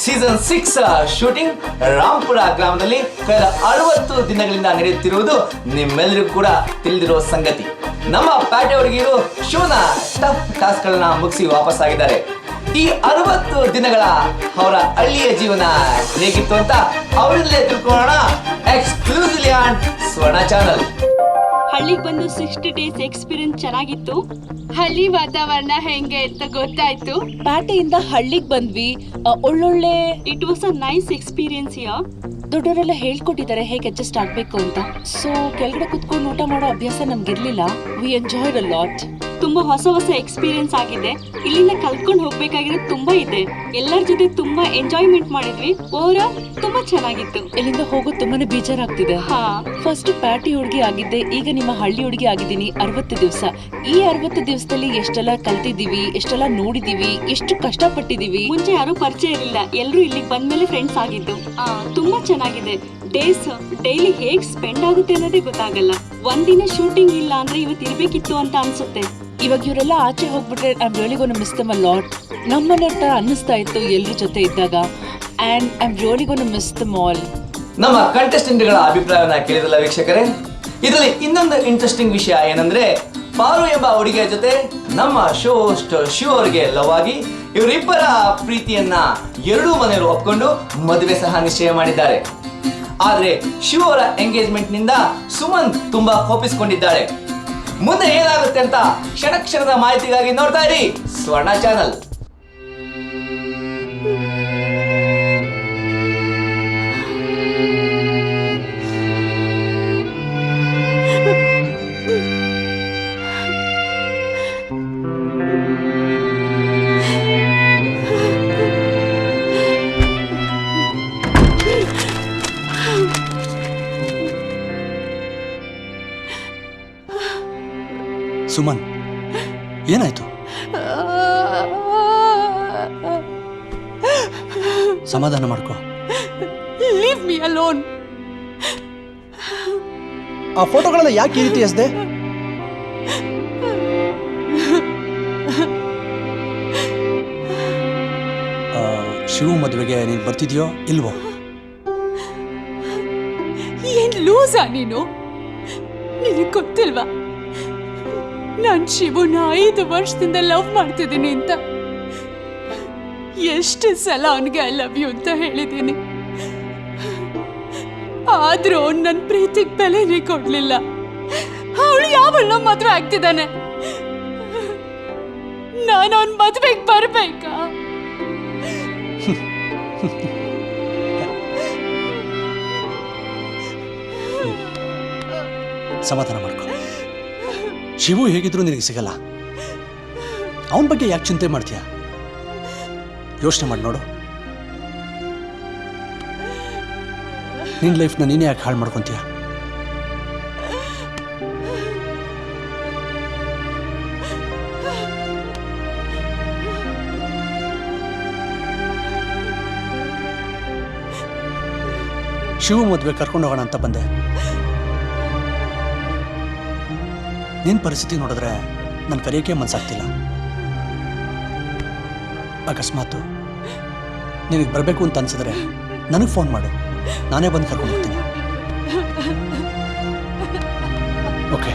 ಸೀಸನ್ 6 ಶೂಟಿಂಗ್ ರಾಂಪುರ ಗ್ರಾಮದಲ್ಲಿ ಕಳೆದ 60 ದಿನಗಳಿಂದ ನಡೆಯುತ್ತಿರುವುದು ನಿಮ್ಮೆಲ್ಲರಿಗೂ ಕೂಡ ತಿಳಿದಿರುವ ಸಂಗತಿ. ನಮ್ಮ ಪ್ಯಾಟೆ ಹುಡುಗಿರು ಶೋನ ಟಫ್ ಟಾಸ್ಕ್ ಗಳನ್ನ ಮುಗಿಸಿ ವಾಪಸ್ ಆಗಿದ್ದಾರೆ. ಈ 60 ದಿನಗಳ ಅವರ ಹಳ್ಳಿಯ ಜೀವನ ಹೇಗಿತ್ತು ಅಂತ ಅವರಲ್ಲೇ ತಿಳ್ಕೊಳ್ಳೋಣ ಎಕ್ಸ್ಕ್ಲೂಸಿವ್ಲಿ ಆನ್ ಸ್ವರ್ಣ ಚಾನಲ್. ಹಳ್ಳಿಗೆ ಬಂದು 60 ಡೇಸ್ ಎಕ್ಸ್ಪೀರಿಯನ್ಸ್ ಚೆನ್ನಾಗಿತ್ತು. ಹಳ್ಳಿ ವಾತಾವರಣ ಹೆಂಗೆ ಅಂತ ಗೊತ್ತಾಯ್ತು. ಪ್ಯಾಟೆಯಿಂದ ಹಳ್ಳಿಗೆ ಬಂದ್ವಿ. ಒಳ್ಳೊಳ್ಳೆ it was a nice experience. ದೊಡ್ಡವರೆಲ್ಲ ಹೇಳ್ಕೊಟ್ಟಿದ್ದಾರೆ ಹೇಗೆ ಅಡ್ಜಸ್ಟ್ ಆಗ್ಬೇಕು ಅಂತ. ಸೊ ಕೆಳಗಡೆ ಕುತ್ಕೊಂಡು ಊಟ ಮಾಡೋ ಅಭ್ಯಾಸ ನಮ್ಗಿರ್ಲಿಲ್ಲ. We enjoyed a lot. ತುಂಬಾ ಹೊಸ ಹೊಸ ಎಕ್ಸ್ಪೀರಿಯನ್ಸ್ ಆಗಿದೆ. ಇಲ್ಲಿಂದ ಕಲ್ತ್ಕೊಂಡು ಹೋಗ್ಬೇಕಾಗಿರೋದು ತುಂಬಾ ಇದೆ. ಎಲ್ಲರ ಜೊತೆ ತುಂಬಾ ಎಂಜಾಯ್ಮೆಂಟ್ ಮಾಡಿದ್ವಿ. ಓವರಾಲ್ ತುಂಬಾ ಚೆನ್ನಾಗಿತ್ತು. ಇಲ್ಲಿಂದ ಹೋಗೋದು ತುಂಬಾನೇ ಬೇಜಾರಾಗ್ತಿದೆ. ಹಾ, ಫಸ್ಟ್ ಪ್ಯಾಟಿ ಹುಡುಗಿ ಆಗಿದ್ದೆ, ಈಗ ನಿಮ್ಮ ಹಳ್ಳಿ ಹುಡುಗಿ ಆಗಿದ್ದೀನಿ. 60 ದಿವಸ. ಈ 60 ದಿವಸದಲ್ಲಿ ಎಷ್ಟೆಲ್ಲ ಕಲ್ತಿದೀವಿ, ಎಷ್ಟೆಲ್ಲ ನೋಡಿದೀವಿ, ಎಷ್ಟು ಕಷ್ಟಪಟ್ಟಿದೀವಿ. ಮುಂಚೆ ಯಾರು ಪರಿಚಯ ಇರಲಿಲ್ಲ. ಎಲ್ಲರೂ ಇಲ್ಲಿಗೆ ಬಂದ್ಮೇಲೆ ಫ್ರೆಂಡ್ಸ್ ಆಗಿದ್ದು. ತುಂಬಾ ಚೆನ್ನಾಗಿದೆ. ಡೇಸ್ ಡೈಲಿ ಹೇಗ್ ಸ್ಪೆಂಡ್ ಆಗುತ್ತೆ ಅನ್ನೋದೇ ಗೊತ್ತಾಗಲ್ಲ. ಒಂದಿನ ಶೂಟಿಂಗ್ ಇಲ್ಲ ಅಂದ್ರೆ ಇವತ್ತು ಇರ್ಬೇಕಿತ್ತು ಅಂತ ಅನ್ಸುತ್ತೆ. ಇವಾಗ ಇವರೆಲ್ಲ ಆಚೆ ಹೋಗ್ಬಿಟ್ರೆ I am really gonna miss them a lot. ನಮ್ಮನೆ ತರ ಅನ್ನಿಸ್ತಾ ಇತ್ತು ಎಲ್ರ ಜೊತೆ ಇದ್ದಾಗ. And I am really gonna miss them all. ನಮ್ಮ ಕಂಟೆಸ್ಟೆಂಟ್ಗಳ ಅಭಿಪ್ರಾಯವನ್ನ ಕೇಳಿದಲ್ಲ ವೀಕ್ಷಕರೇ. ಇದರಲ್ಲಿ ಇನ್ನೊಂದು ಇಂಟ್ರೆಸ್ಟಿಂಗ್ ವಿಷಯ ಏನಂದ್ರೆ, ಪಾರು ಎಂಬ ಹುಡುಗಿಯ ಜೊತೆ ನಮ್ಮ ಶೋ ಹೋಸ್ಟ್ ಶಿವ ಅವರಿಗೆ ಲವ್ ಆಗಿ ಇವರಿಬ್ಬರ ಪ್ರೀತಿಯನ್ನ ಎರಡೂ ಮನೆಯವರು ಒಪ್ಕೊಂಡು ಮದುವೆ ಸಹ ನಿಶ್ಚಯ ಮಾಡಿದ್ದಾರೆ. ಆದ್ರೆ ಶಿವ ಅವರ ಎಂಗೇಜ್ಮೆಂಟ್ ನಿಂದ ಸುಮನ್ ತುಂಬಾ ಕೋಪಿಸಿಕೊಂಡಿದ್ದಾಳೆ. ಮುಂದೆ ಏನಾಗುತ್ತೆ ಅಂತ ಕ್ಷಣ ಕ್ಷಣದ ಮಾಹಿತಿಗಾಗಿ ನೋಡ್ತಾ ಇರಿ ಸ್ವರ್ಣ ಚಾನಲ್. ಸುಮನ್, ಏನಾಯ್ತು? ಸಮಾಧಾನ ಮಾಡ್ಕೋ. Leave me alone. ಆ ಫೋಟೋಗಳೆಲ್ಲ ಯಾಕೆ ಈ ರೀತಿ ಎಸ್ದೆ? ಶಿವ ಮದುವೆಗೆ ನೀನು ಬರ್ತಿದ್ಯೋ ಇಲ್ವೋ? ಏನ್ ಲೂಸಾ ನೀನು? ನಿನಗೆ ಗೊತ್ತಿಲ್ವಾ ನಾನ್ ಶಿವನ 5 ವರ್ಷದಿಂದ ಲವ್ ಮಾಡ್ತಿದ್ದೀನಿ ಅಂತ? ಎಷ್ಟು ಸಲ ಅವನಿಗೆ ಐ ಲವ್ ಯು ಅಂತ ಹೇಳಿದ್ದೀನಿ. ಆದ್ರೂ ನನ್ನ ಪ್ರೀತಿಗೆ ಬೆಲೆನೇ ಕೊಡ್ಲಿಲ್ಲ. ಅವಳು ಯಾವಳ ಮದುವೆ ಆಗ್ತಿದ್ದಾನೆ. ನಾನು ಅವನ್ ಮದುವೆಗೆ ಬರ್ಬೇಕಾ? ಸಮಾಧಾನ ಮಾಡ್ಕೊ. ಶಿವು ಹೇಗಿದ್ರು ನಿನಗೆ ಸಿಗಲ್ಲ. ಅವನ ಬಗ್ಗೆ ಯಾಕೆ ಚಿಂತೆ ಮಾಡ್ತೀಯ? ಯೋಚನೆ ಮಾಡಿ ನೋಡು. ನಿನ್ನ ಲೈಫ್ನ ನೀನೇ ಯಾಕೆ ಹಾಳು ಮಾಡ್ಕೊತೀಯ? ಶಿವು ಮದುವೆ ಕರ್ಕೊಂಡು ಹೋಗೋಣ ಅಂತ ಬಂದೆ. ನಿನ್ನ ಪರಿಸ್ಥಿತಿ ನೋಡಿದ್ರೆ ನನ್ನ ಕರೆಯೋಕೆ ಮನಸ್ಸಾಗ್ತಿಲ್ಲ. ಅಕಸ್ಮಾತು ನಿನಗೆ ಬರಬೇಕು ಅಂತ ಅನ್ಸಿದ್ರೆ ನನಗೆ ಫೋನ್ ಮಾಡು, ನಾನೇ ಬಂದು ಕರ್ಕೊಂಡು ಹೋಗ್ತೀನಿ. ಓಕೆ?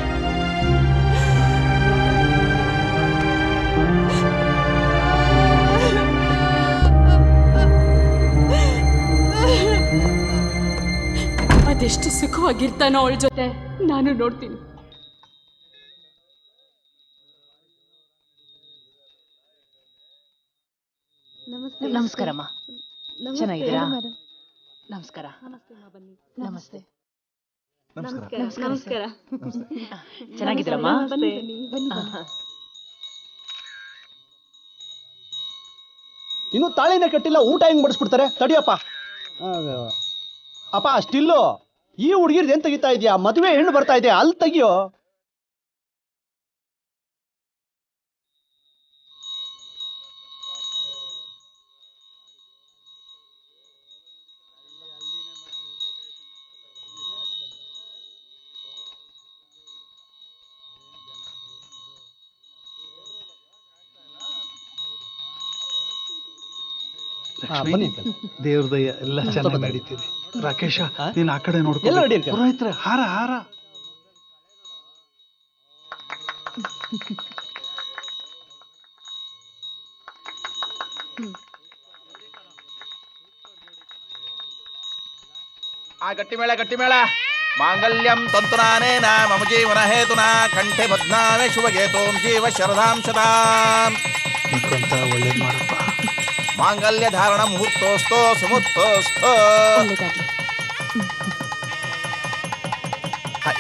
ಅದೆಷ್ಟು ಸುಖವಾಗಿರ್ತಾನೋ ಅವಳ ಜೊತೆ ನಾನು ನೋಡ್ತೀನಿ. ನಮಸ್ಕಾರಮ್ಮ. ಚೆನ್ನಾಗಿದ್ದೀರಾ? ನಮಸ್ಕಾರ. ನಮಸ್ತೆ. ನಮಸ್ಕಾರ. ಚೆನ್ನಾಗಿದ್ದೀರಮ್ಮ? ಇನ್ನು ತಾಳಿನ ಕಟ್ಟಿಲ್ಲ, ಊಟ ಹೆಂಗ್ ಬಡಿಸ್ಬಿಡ್ತಾರೆ? ತಡಿಯಪ್ಪ. ಅಪ್ಪ ಸ್ಟಿಲ್ಲು ಈ ಹುಡುಗಿರ್ದು ಏನ್ ತೆಗಿತಾ ಇದೆಯಾ? ಮದುವೆ ಹೆಣ್ಣು ಬರ್ತಾ ಇದೆ, ಅಲ್ಲಿ ತೆಗಿಯೋ. ಬನ್ನಿ ದೇವ್ರ ದಯ ಎಲ್ಲ ಚೆನ್ನಾಗಿ ನಡೀತಿದೆ. ರಾಕೇಶ ನೀನ್ ಆ ಕಡೆ ನೋಡ್ಕೊ. ಎಲ್ಲ ready ಇರ್ಕ. ಪುರೋಹಿತ್ರೆ ಹಾರ ಹಾರ. ಗಟ್ಟಿ ಮೇಳ ಮಾಂಗಲ್ಯಂ ತಂತುನಾನೇನ ಮಮ ಜೀವನ ಹೇತುನಾ ಕಂಠೆ ಬದ್ನಾಮೆ ಶುಭಗೇತೋಂ ಜೀವ ಶರದಾಂ ಶತಾಂ. ನಿಂತ್ಕೊಂತ ಒಳ್ಳೇದ್ ಮಾಡಪ್ಪ. ಮಾಂಗಲ್ಯ ಧಾರಣ ಮುಹೂರ್ತೋಸ್ತೋ ಸುಮುಹೂರ್ತೋಸ್ತೋ.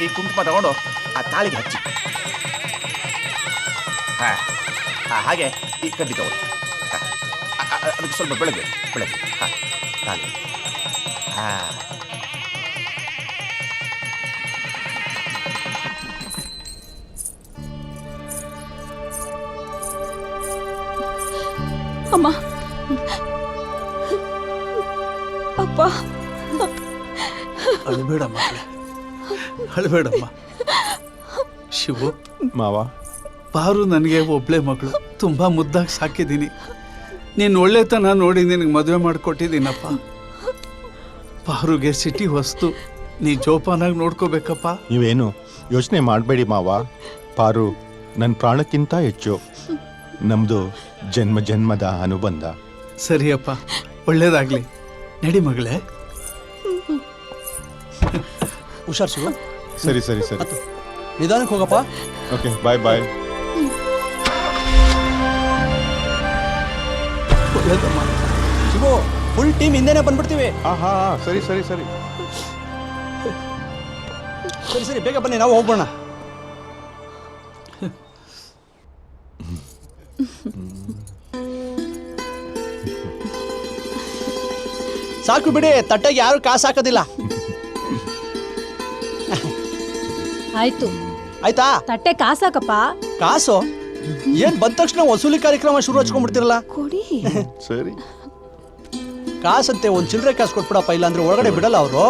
ಈ ಕುಂಕುಮ ತಗೊಂಡು ಆ ತಾಳಿಗೆ ಹಚ್ಚಿ. ಹಾಗೆ ಈ ಕಡ್ಡಿ ತಗೊಳ್ಳಿ. ಅದಕ್ಕೆ ಸ್ವಲ್ಪ ಬೆಳಗ್ಗೆ ತಾಳಿ. ಅಮ್ಮ, ಅಪ್ಪ, ಅಳ್ಬೇಡ ಮಕ್ಕಳೇ, ಅಳ್ಬೇಡಮ್ಮ. ಶಿವು ಮಾವ, ಪಾರು ನನಗೆ ಒಬ್ಳೆ ಮಗಳು, ತುಂಬಾ ಮುದ್ದಾಗಿ ಸಾಕಿದ್ದೀನಿ. ನೀನು ಒಳ್ಳೆತನ ನೋಡಿ ನಿನಗೆ ಮದುವೆ ಮಾಡಿಕೊಟ್ಟಿದ್ದೀನಪ್ಪ. ಪಾರುಗೆ ಸಿಟಿ ವಸ್ತು, ನೀ ಜೋಪಾನಾಗಿ ನೋಡ್ಕೋಬೇಕಪ್ಪ. ನೀವೇನು ಯೋಚನೆ ಮಾಡಬೇಡಿ ಮಾವ. ಪಾರು ನನ್ನ ಪ್ರಾಣಕ್ಕಿಂತ ಹೆಚ್ಚು. ನಮ್ದು ಜನ್ಮ ಜನ್ಮದ ಅನುಬಂಧ. ಸರಿಯಪ್ಪ, ಒಳ್ಳೇದಾಗ್ಲಿ. ನಡಿ ಮಗಳೇ. ಹುಷಾರ್ ಶಿವ. ಸರಿ ಸರಿ ಸರಿ, ನಿಧಾನಕ್ಕೆ ಹೋಗಪ್ಪ. Okay, bye bye. ಒಳ್ಳೇದಮ್ಮ. ಶಿವು, ಫುಲ್ ಟೀಮ್ ಹಿಂದೆನೆ ಬಂದ್ಬಿಡ್ತೀವಿ. ಹಾ ಸರಿ ಸರಿ ಸರಿ ಸರಿ ಸರಿ, ಬೇಗ ಬನ್ನಿ, ನಾವು ಹೋಗ್ಬೋಣ. ಸಾಕು ಬಿಡಿ, ತಟ್ಟೆಗೆ ಯಾರು ಕಾಸು ಹಾಕೋದಿಲ್ಲ. ಆಯ್ತು, ಆಯ್ತಾ? ತಟ್ಟೆ ಕಾಸಾಕಪ್ಪ. ಕಾಸು ಏನ್ ಬಂದ ತಕ್ಷಣ ವಸೂಲಿ ಕಾರ್ಯಕ್ರಮ ಶುರು ಹಚ್ಕೊಂಡ್ಬಿಡ್ತಿರಲ್ಲ. ಕೊಡಿ. ಸರಿ. ಕಾಸಂತೆ ಒಂದ್ ಚಿಲ್ಲರೆ ಕಾಸು ಕೊಟ್ಬಿಡಪ್ಪ, ಇಲ್ಲ ಅಂದ್ರೆ ಒಳಗಡೆ ಬಿಡಲ್ಲ ಅವರು.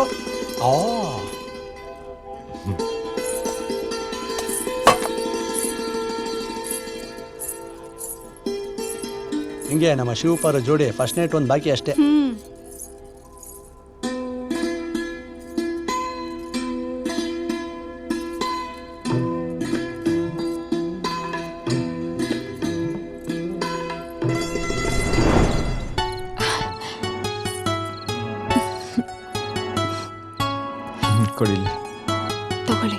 ಹಿಂಗೆ ನಮ್ಮ ಶಿವಪಾರ ಜೋಡಿ ಫಸ್ಟ್ ನೈಟ್ ಒಂದು ಬಾಕಿ ಅಷ್ಟೇ. ಕೊಡಿಲಿ. ತಗೊಳ್ಳಿ.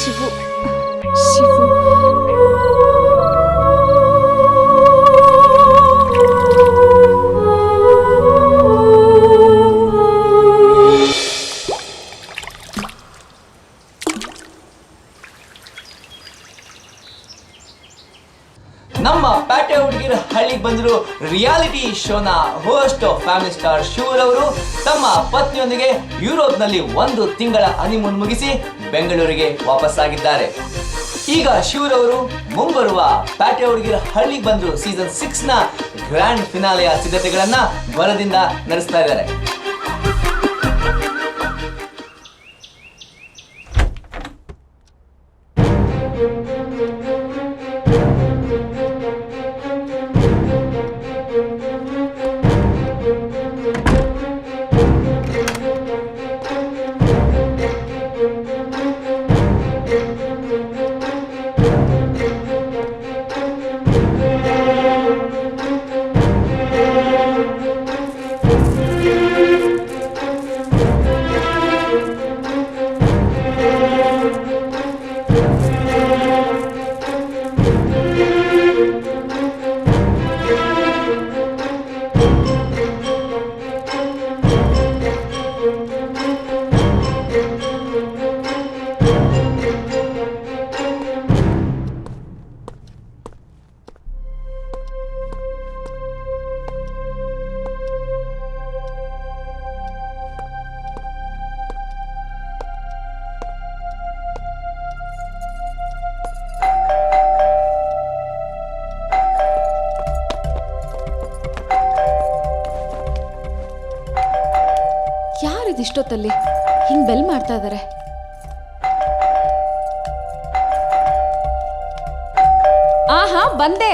ಶಿವು, ಶಿವು. ನಮ್ಮ ಪ್ಯಾಟೆ ಹುಡುಗಿರ ಹಳ್ಳಿಗೆ ಬಂದಿರೋ ರಿಯಾಲಿಟಿ ಶೋನ ಹೋಸ್ಟ್ ಫ್ಯಾಮಿಲಿ ಸ್ಟಾರ್ ಶಿವರವರು ತಮ್ಮ ಪತ್ನಿಯೊಂದಿಗೆ ಯುರೋಪ್ನಲ್ಲಿ 1 ತಿಂಗಳ ಹನಿಮೂನ್ ಮುಗಿಸಿ ಬೆಂಗಳೂರಿಗೆ ವಾಪಸ್ಸಾಗಿದ್ದಾರೆ. ಈಗ ಶಿವರವರು ಮುಂಬರುವ ಪ್ಯಾಟೆ ಹುಡುಗಿರ ಹಳ್ಳಿಗೆ ಬಂದ್ರು ಸೀಸನ್ 6 ನ ಗ್ರ್ಯಾಂಡ್ ಫಿನಾಲೆಯ ಸಿದ್ಧತೆಗಳನ್ನ ಭರದಿಂದ ನಡೆಸ್ತಾ ಇದ್ದಾರೆ. ಯಾರಿದ್ ಇಷ್ಟೊತ್ತಲ್ಲಿ ಹಿಂಗ್ ಬೆಲ್ ಮಾಡ್ತಾ ಇದಾರೆ? ಆಹಾ, ಬಂದೆ.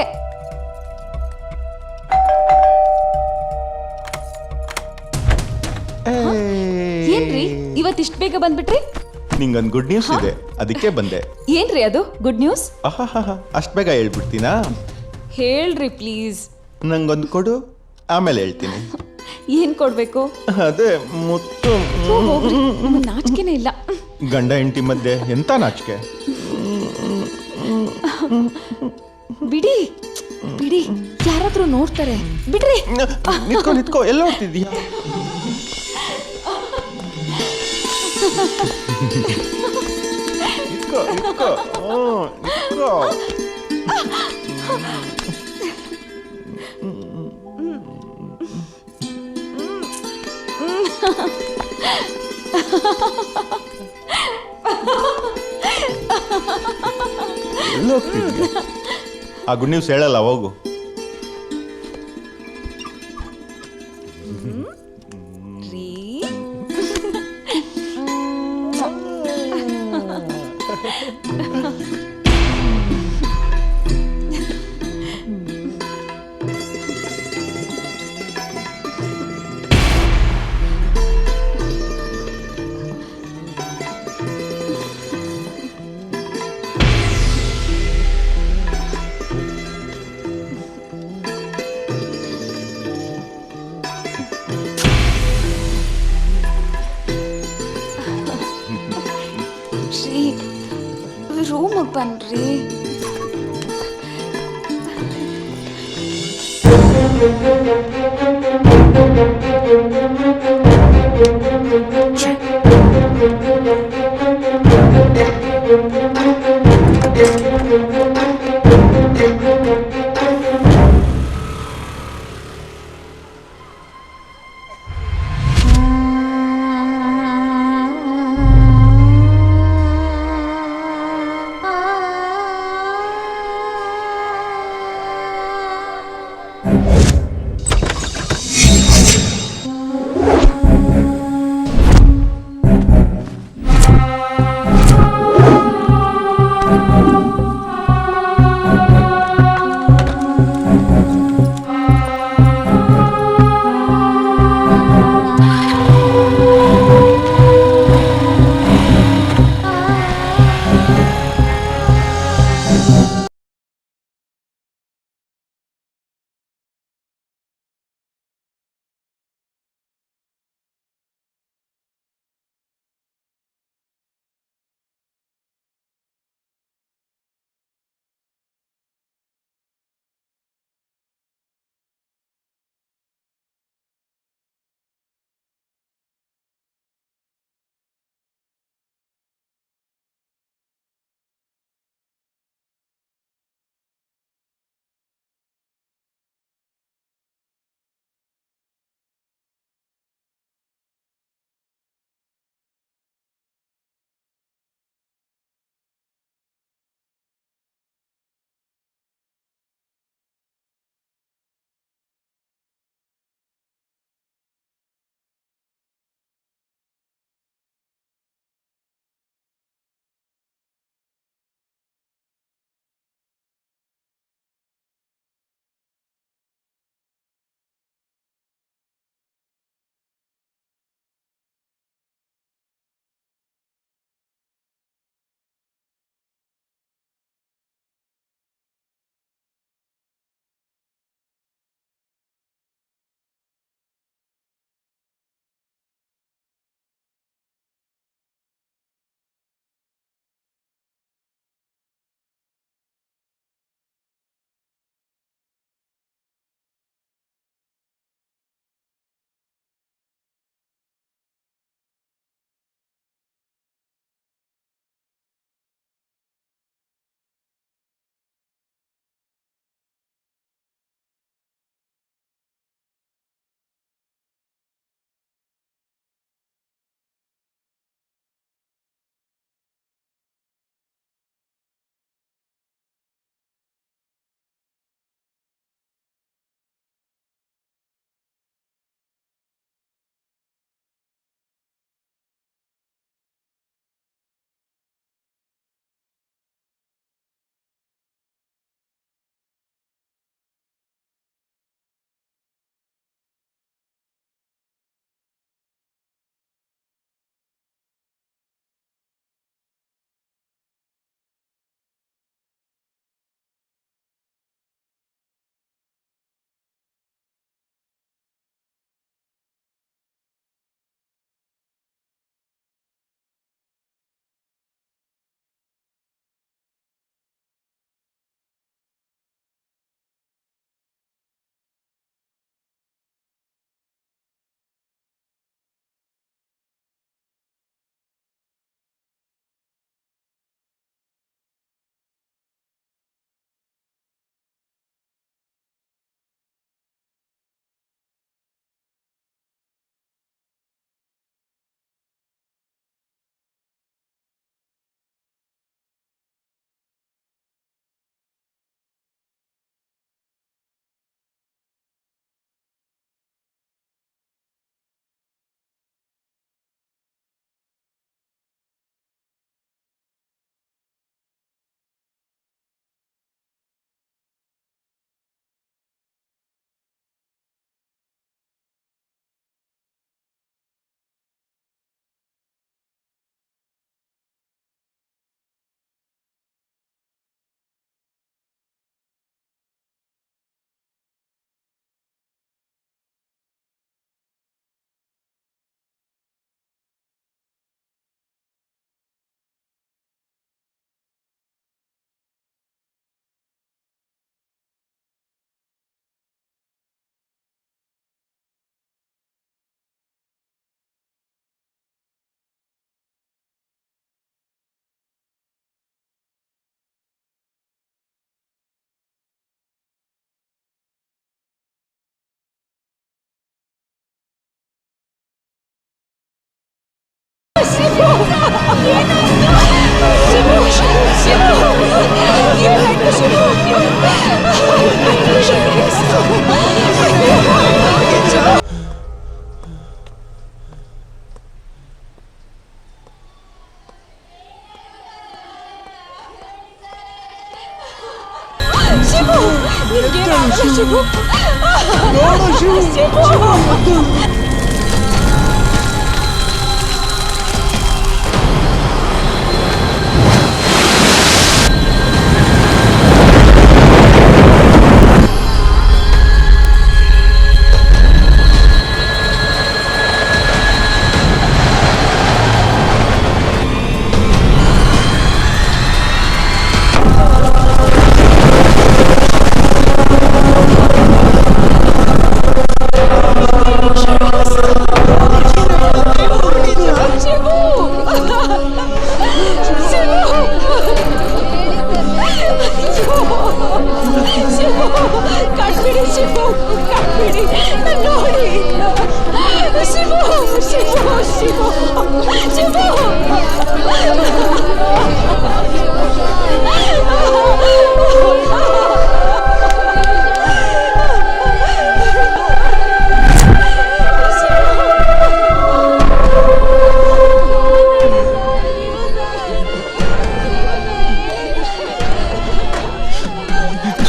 ಏನ್ರಿ ಇವತ್ತಿಷ್ಟು ಬೇಗ ಬಂದ್ಬಿಟ್ರಿ? ನಿಂಗೊಂದು ಗುಡ್ ನ್ಯೂಸ್ ಇದೆ, ಅದಕ್ಕೆ ಬಂದೆ. ಏನ್ರಿ ಅದು ಗುಡ್ ನ್ಯೂಸ್? ಅಷ್ಟು ಬೇಗ ಹೇಳ್ಬಿಡ್ತೀನಾ? ಹೇಳ್ರಿ ಪ್ಲೀಸ್. ನಂಗೊಂದು ಕೊಡು, ಆಮೇಲೆ ಹೇಳ್ತೀನಿ. ಏನ್ ಕೊಡ್ಬೇಕು? ಅದೇ ಮುತ್ತು. ಹೋಗ್ರಿ, ನಿಮ್ಗೆ ನಾಚಿಕೆನೇ ಇಲ್ಲ. ಗಂಡ ಹೆಂಡತಿ ಮಧ್ಯೆ ಎಂತ ನಾಚಿಕೆ? ಬಿಡಿ ಬಿಡಿ, ಯಾರಾದ್ರೂ ನೋಡ್ತಾರೆ, ಬಿಡ್ರಿ. ನಿತ್ಕೋ ನಿತ್ಕೋ, ಎಲ್ಲ ನೋಡ್ತಿದ್ಯಾ? ನಿತ್ಕೋ ನಿತ್ಕೋ, ನಿತ್ಕೋ. ಎಲ್ಲೋಗ್ತಿದ್ಯಾ? ಆ ಗುಡ್ ನ್ಯೂಸ್ ಹೇಳಲ್ಲ, ಹೋಗು. ರೂಮಿಗೆ ಬನ್ರಿ.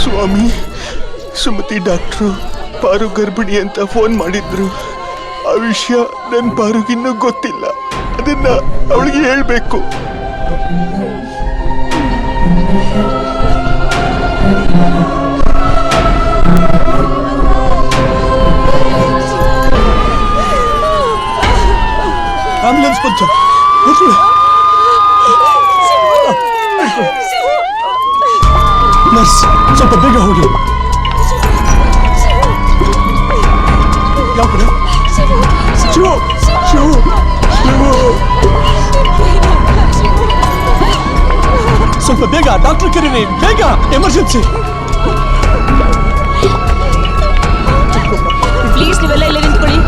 ಸ್ವಾಮಿ, ಸುಮತಿ ಡಾಕ್ಟ್ರು ಪಾರು ಗರ್ಭಿಣಿ ಅಂತ ಫೋನ್ ಮಾಡಿದ್ರು. ಆ ವಿಷಯ ನನ್ನ ಪಾರುಗಿನ್ನೂ ಗೊತ್ತಿಲ್ಲ. ಅದನ್ನ ಅವಳಿಗೆ ಹೇಳ್ಬೇಕು. ಆಂಬುಲೆನ್ಸ್ ಬಂತು. ನರ್ಸ್, ಸ್ವಲ್ಪ ಬೇಗ ಹೋಗಿ. ಯಾವ ಕಡೆ? ಶಿವು, ಶಿವು, ಶಿವು. ಸ್ವಲ್ಪ ಬೇಗ ಡಾಕ್ಟರ್ ಕರೀರಿ, ಬೇಗ, ಎಮರ್ಜೆನ್ಸಿ. ಪ್ಲೀಸ್ ನೀವೆಲ್ಲ ಇಲ್ಲೇ ನಿಂತ್ಕೊಳ್ಳಿ.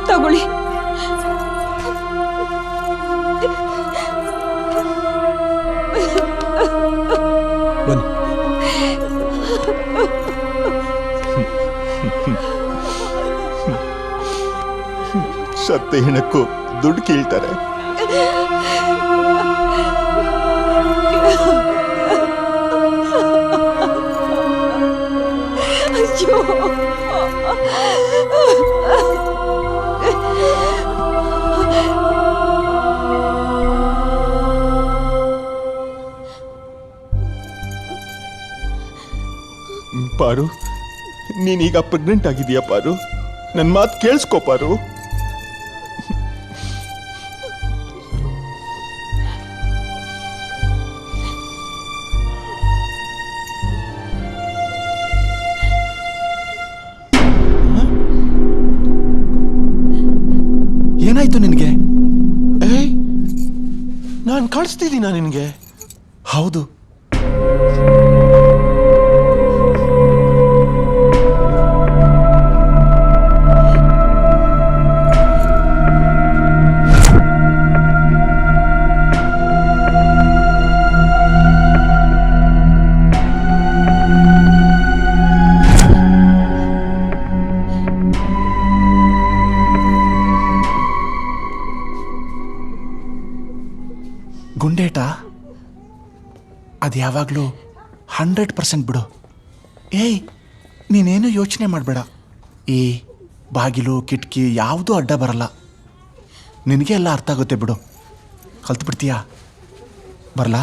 ತಗೊಳ್ಳಿ. ಬನ್ನಿ. ಸತ್ತ ಹೆಣಕ್ಕೂ ದುಡ್ಡು ಕೇಳ್ತಾರೆ. ಅಯ್ಯೋ, ಪಾರು, ನೀನೀಗ ಪ್ರೆಗ್ನೆಂಟ್ ಆಗಿದೀಯಾ ಪಾರು? ನನ್ನ ಮಾತು ಕೇಳಿಸ್ಕೋ ಪಾರು. ಏನಾಯ್ತು ನಿನಗೆ? ನಾನು ಕಾಣಿಸ್ತಿದ್ದೀನಾ ನಿನಗೆ? ಹೌದು. ಗುಂಡೇಟ ಅದು ಯಾವಾಗಲೂ 100% ಬಿಡು. ಏಯ್, ನೀನೇನು ಯೋಚನೆ ಮಾಡಬೇಡ. ಈ ಬಾಗಿಲು ಕಿಟಕಿ ಯಾವುದೂ ಅಡ್ಡ ಬರಲ್ಲ. ನಿನಗೆ ಎಲ್ಲ ಅರ್ಥ ಆಗುತ್ತೆ ಬಿಡು. ಕಲ್ತು ಬಿಡ್ತೀಯಾ? ಬರಲಾ?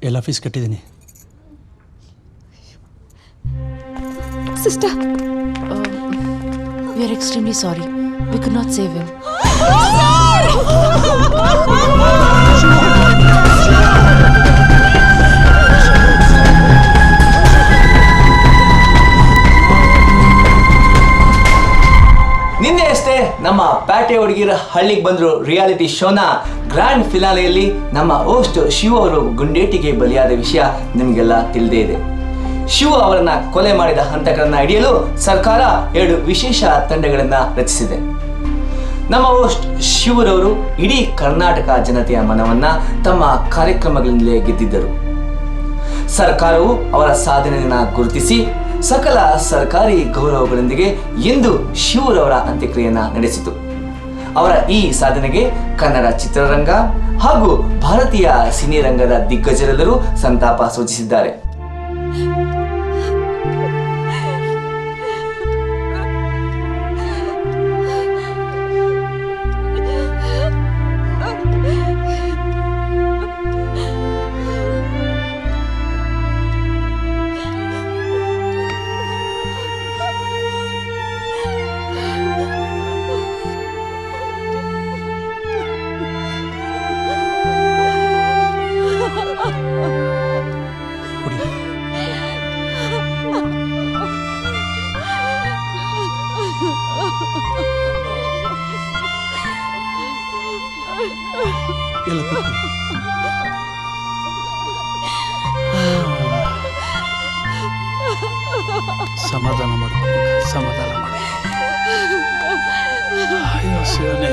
ಎಲ್ಲ ಫೀಸ್ ಕಟ್ಟಿದ್ದೀನಿ. Sister, we are extremely sorry, we could not save him. ನಿನ್ನೆ ಅಷ್ಟೇ ನಮ್ಮ ಪ್ಯಾಟೆ ಹುಡುಗಿರ ಹಳ್ಳಿಗೆ ಬಂದ್ರು ರಿಯಾಲಿಟಿ ಶೋನ ಗ್ರ್ಯಾಂಡ್ ಫಿನಾಲೆಯಲ್ಲಿ ನಮ್ಮ ಹೋಸ್ಟ್ ಶಿವ ಅವರು ಗುಂಡೇಟಿಗೆ ಬಲಿಯಾದ ವಿಷಯ ನಿಮಗೆಲ್ಲ ತಿಳಿದೇ ಇದೆ. ಶಿವ ಅವರನ್ನ ಕೊಲೆ ಮಾಡಿದ ಹಂತಕರನ್ನ ಹಿಡಿಯಲು ಸರ್ಕಾರ 2 ವಿಶೇಷ ತಂಡಗಳನ್ನ ರಚಿಸಿದೆ. ನಮ್ಮ ಹೋಸ್ಟ್ ಶಿವರವರು ಇಡೀ ಕರ್ನಾಟಕ ಜನತೆಯ ಮನವನ್ನ ತಮ್ಮ ಕಾರ್ಯಕ್ರಮಗಳಿಂದಲೇ ಗೆದ್ದಿದ್ದರು. ಸರ್ಕಾರವು ಅವರ ಸಾಧನೆಯನ್ನ ಗುರುತಿಸಿ ಸಕಲ ಸರ್ಕಾರಿ ಗೌರವಗಳೊಂದಿಗೆ ಇಂದು ಶಿವರವರ ಅಂತ್ಯಕ್ರಿಯೆಯನ್ನ ನಡೆಸಿತು. ಅವರ ಈ ಸಾಧನೆಗೆ ಕನ್ನಡ ಚಿತ್ರರಂಗ ಹಾಗೂ ಭಾರತೀಯ ಸಿನಿರಂಗದ ದಿಗ್ಗಜರೆಲ್ಲರೂ ಸಂತಾಪ ಸೂಚಿಸಿದ್ದಾರೆ. ಸಮಾಧಾನ ಮಾಡ್ಕೊ, ಸಮಾಧಾನ ಮಾಡ್ಕೊ. ಅಯ್ಯೋ ಶಿವನೇ.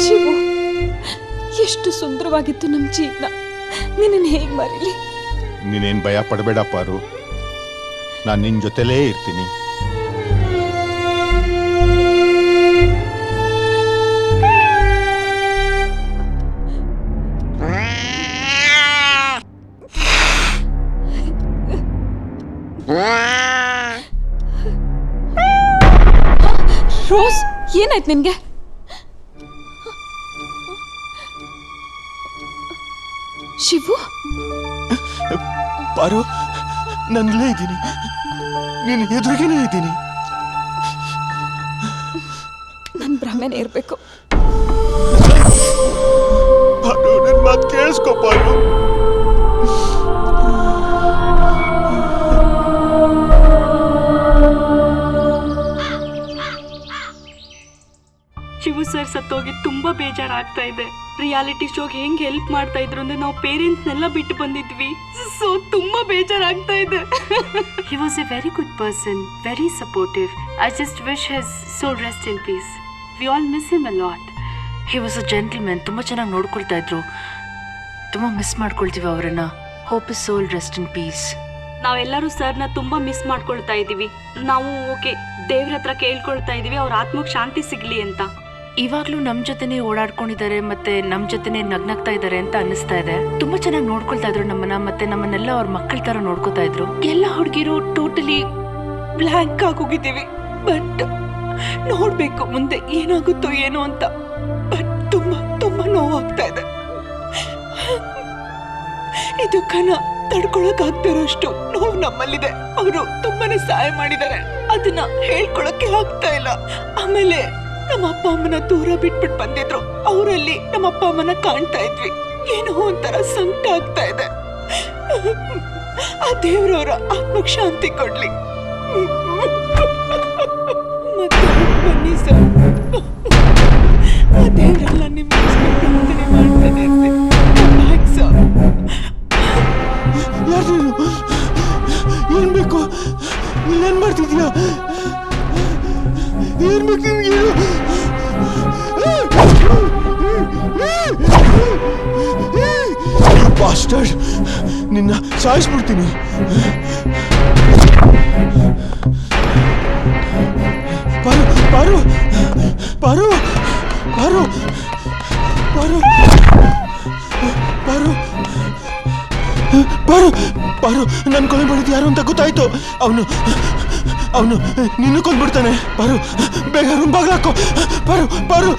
ಶಿವು, ಎಷ್ಟು ಸುಂದರವಾಗಿತ್ತು ನಮ್ಮ ಜೀವನ. ನಿನ್ನನ್ನು ಹೇಗೆ ಮರೀಲಿ? ನೀನೇನು ಭಯ ಪಡಬೇಡ ಪಾರು, ನಾನು ನಿನ್ನ ಜೊತೆಲೇ ಇರ್ತೀನಿ. ರೋಸ್, ಏನಾಯ್ತು ನಿನ್ಗೆ? ಶಿವು, ಪಾರು, ನಾನಿಲ್ಲೇ ಇದ್ದೀನಿ, ನೀನು ಎದುರಿಗೇನೆ ಇದ್ದೀನಿ. ನನ್ನ ಭ್ರಮೆನೇ ಇರಬೇಕು. ಪಾರು, ನನ್ನ ಮಾತು ಕೇಳಿಸ್ಕೊ ಪಾರು. ಶಿವು ಸರ್ ಸತ್ತೋಗಿ ತುಂಬಾ ಬೇಜಾರಾಗ್ತಾ ಇದೆ. ರಿಯಾಲಿಟಿ ಶೋಗೆ ಹೆಂಗ್ ಹೆಲ್ಪ್ ಮಾಡ್ತಾ ಇದ್ರು ಅಂದ್ರೆ ನಾವು ಪೇರೆಂಟ್ಸ್ನೆಲ್ಲ ಬಿಟ್ಟು ಬಂದಿದ್ವಿ. ಸೊ ತುಂಬಾ ಬೇಜಾರಾಗ್ತಾ ಇದೆ. He was a very good person, very supportive. I just wish his soul rest in peace. We all miss him a lot. He was a gentleman. ತುಂಬ ಚೆನ್ನಾಗಿ ನೋಡ್ಕೊಳ್ತಾ ಇದ್ರು. ತುಂಬ ಮಿಸ್ ಮಾಡ್ಕೊಳ್ತೀವಿ ಅವರನ್ನ. Hope his soul rest in peace. ನಾವೆಲ್ಲರೂ ಸರ್ನ ತುಂಬಾ ಮಿಸ್ ಮಾಡ್ಕೊಳ್ತಾ ಇದೀವಿ. ನಾವು ಓಕೆ ದೇವ್ರ ಹತ್ರ ಕೇಳ್ಕೊಳ್ತಾ ಇದೀವಿ ಅವ್ರ ಆತ್ಮಕ್ಕೆ ಶಾಂತಿ ಸಿಗ್ಲಿ ಅಂತ. ಇವಾಗ್ಲೂ ನಮ್ ಜೊತೆನೆ ಓಡಾಡ್ಕೊಂಡಿದ್ದಾರೆ, ಮತ್ತೆ ನಮ್ ಜೊತೆನೆ ನಗ್ನಗ್ತಾ ಇದ್ದಾರೆ ಅಂತ ಅನ್ನಿಸ್ತಾ ಇದೆ. ತುಂಬಾ ಚೆನ್ನಾಗಿ ನೋಡ್ಕೊಳ್ತಾ ಇದ್ರು ನಮ್ಮನ್ನ, ಮತ್ತೆ ನಮ್ಮನ್ನೆಲ್ಲ ಅವ್ರ ಮಕ್ಕಳ ತರ ನೋಡ್ಕೊತಾ ಇದ್ರು. ಎಲ್ಲ ಹುಡುಗಿರು ಟೋಟಲಿ ಬ್ಲ್ಯಾಂಕ್ ಆಗೋಗಿದ್ದೀವಿ. ಬಟ್ ನೋಡ್ಬೇಕು ಮುಂದೆ ಏನಾಗುತ್ತೋ ಏನೋ ಅಂತ. ಬಟ್ ತುಂಬಾ ತುಂಬಾ ನೋವಾಗ್ತಾ ಇದೆ. ಈ ದುಃಖನ ತಡ್ಕೊಳಕ್ ಆಗ್ತಿರೋಷ್ಟು ನೋವು ನಮ್ಮಲ್ಲಿದೆ. ಅವರು ತುಂಬಾನೇ ಸಹಾಯ ಮಾಡಿದ್ದಾರೆ, ಅದನ್ನ ಹೇಳ್ಕೊಳಕ್ಕೆ ಆಗ್ತಾ ಇಲ್ಲ. ಆಮೇಲೆ ನಮ್ಮ ಅಪ್ಪ ಅಮ್ಮನ ದೂರ ಬಿಟ್ಬಿಟ್ಟು ಬಂದಿದ್ರು. ಅವರಲ್ಲಿ ನಮ್ಮ ಅಪ್ಪ ಅಮ್ಮನ ಕಾಣ್ತಾ ಇದ್ವಿ. ಏನೋ ಒಂಥರ ಸಂಕಟ ಆಗ್ತಾ ಇದೆ. ಆ ದೇವ್ರವ್ರ ಆತ್ಮಕ್ ಶಾಂತಿ ಕೊಡ್ಲಿ. ಮತ್ತೆ ಬನ್ನಿ ಸರ್, ಆ ದೇವ್ರೆಲ್ಲ ನಿಮ್ಮ ಪ್ರಾರ್ಥನೆ ಮಾಡ್ತಾನೆ ಇರ್ತೀನಿ. ಸರ್ ಏನ್ ಬೇಕು? ಇಲ್ಲೇನ್ ಮಾಡ್ತಿದ್ಯಾ? ಏನ್ ಬೇಕು ಬಾಸ್ಟರ್ಡ್, ನಿನ್ನ ಸಾಯಿಸ್ಬಿಡ್ತೀನಿ. ಪಾರು ಪಾರು ಪಾರು ಪಾರು ಪಾರು ಪಾರು ಪಾರು ನನ್ ಕೊಲೆ ಮಾಡಿದ್ ಯಾರು ಅಂತ ಗೊತ್ತಾಯ್ತು. ಅವನು ನಿನ್ನ ಕೊಂದ್ಬಿಡ್ತಾನೆ. ಪಾರು, ಬೇಗ ರೂಮ್ ಬಾಗ್ಲಾಕೋ. ಪಾರು ಪಾರು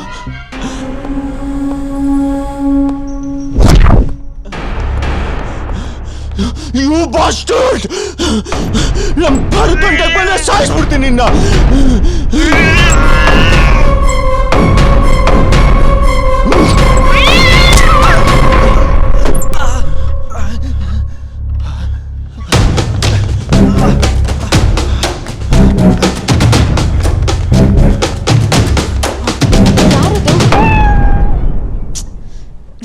ಯು ಬಾಸ್ಟರ್ಡ್, ನಮ್ ಪಾರು ಗಂಟೆಗೆ ಬಂದ ಸಾಯಿಸ್ಬಿಡ್ತೀನಿ ನಿನ್ನ.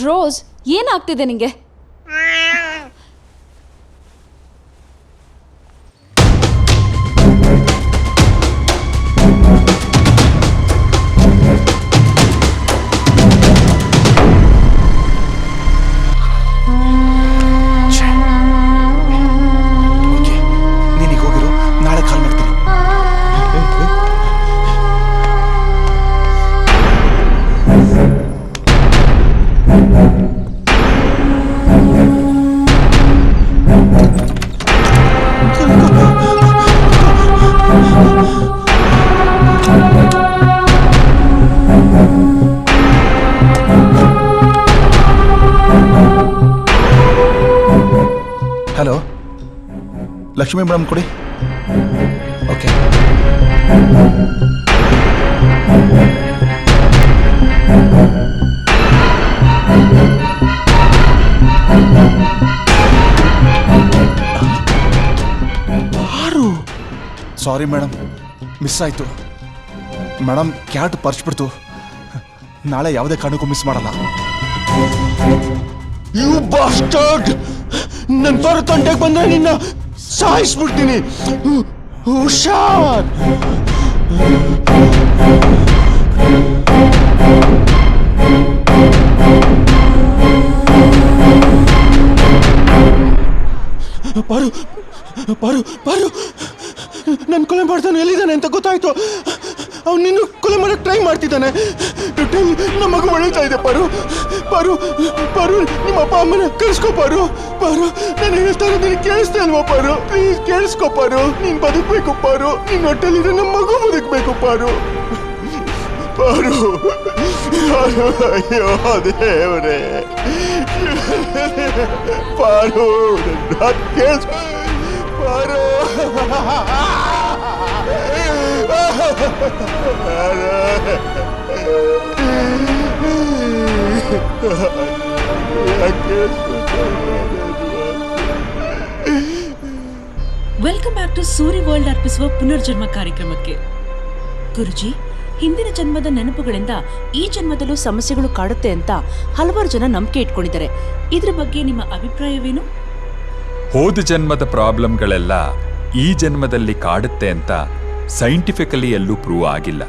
ರೋಸ್, ಏನಾಗ್ತಿದೆ ನಿಂಗೆ? ನೀನೀಗ ಹೋಗಿರು, ನಾಳೆ ಕಾಲ್ ಮಾಡ್ತೀನಿ. ಹಲೋ, ಲಕ್ಷ್ಮೀ ಮೇಡಮ್ ಕೊಡಿ. ಓಕೆ. ಸಾರಿ ಮೇಡಮ್, ಮಿಸ್ ಆಯಿತು. ಮೇಡಮ್ ಕ್ಯಾಟ್ ಪರ್ಚ್ಬಿಡ್ತು. ನಾಳೆ ಯಾವುದೇ ಕಾರಣಕ್ಕೂ ಮಿಸ್ ಮಾಡಲ್ಲ. ಯು ಬಾಸ್ಟರ್ಡ್, ನನ್ ಪಾರು ತಂಟೆಗೆ ಬಂದ್ರೆ ನಿನ್ನ ಸಾಯಿಸ್ಬಿಡ್ತೀನಿ. ಹುಷಾರ್. ಪಾರು ಪಾರು ಪಾರು ನನ್ ಕೊಲೆ ಮಾಡ್ತಾನೆ, ಎಲ್ಲಿದ್ದಾನೆ ಅಂತ ಗೊತ್ತಾಯ್ತು. ಅವ್ನು ನಿನ್ನ ಕೊಲೆ ಮಾಡಕ್ ಟ್ರೈ ಮಾಡ್ತಿದ್ದಾನೆ. ನಮ್ಮ ಮಗು ಒಳ್ಳೆತಾ ಇದೆ. ಪಾರು ಪಾರು ಪಾರು, ನಿಮ್ಮ ಅಪ್ಪ ಅಮ್ಮನ ಕಳಿಸ್ಕೋ. ಪಾರು ಪಾರು, ನಾನು ಹೇಳ್ತಾ ಇರೋದು ಕೇಳಿಸ್ತಾ ಇಲ್ವಾ? ಪಾರು ಪ್ಲೀಸ್ ಕೇಳಿಸ್ಕೋ. ಪಾರು, ನೀನ್ ಬದುಕ್ಬೇಕು. ಪಾರು, ನಿನ್ನ ಹೊಟ್ಟೆಲಿದ್ರೆ ನಮ್ಮ ಮಗು ಬದುಕ್ಬೇಕು. ಪಾರು ಪಾರು ಪಾರು, ಅಯ್ಯೋ ದೇವ್ರೆ. ಪಾರು, ಕೇಳಿಸ್ಕೋ. Paru welcome back to Suri world ಅರ್ಪಿಸುವ ಪುನರ್ಜನ್ಮ ಕಾರ್ಯಕ್ರಮಕ್ಕೆ. ಗುರುಜಿ, ಹಿಂದಿನ ಜನ್ಮದ ನೆನಪುಗಳಿಂದ ಈ ಜನ್ಮದಲ್ಲೂ ಸಮಸ್ಯೆಗಳು ಕಾಡುತ್ತೆ ಅಂತ ಹಲವಾರು ಜನ ನಂಬಿಕೆ ಇಟ್ಕೊಂಡಿದ್ದಾರೆ. ಇದ್ರ ಬಗ್ಗೆ ನಿಮ್ಮ ಅಭಿಪ್ರಾಯವೇನು? ಹೋದ ಜನ್ಮದ ಪ್ರಾಬ್ಲಮ್ಗಳೆಲ್ಲ ಈ ಜನ್ಮದಲ್ಲಿ ಕಾಡುತ್ತೆ ಅಂತ ಸೈಂಟಿಫಿಕಲಿ ಎಲ್ಲೂ ಪ್ರೂವ್ ಆಗಿಲ್ಲ.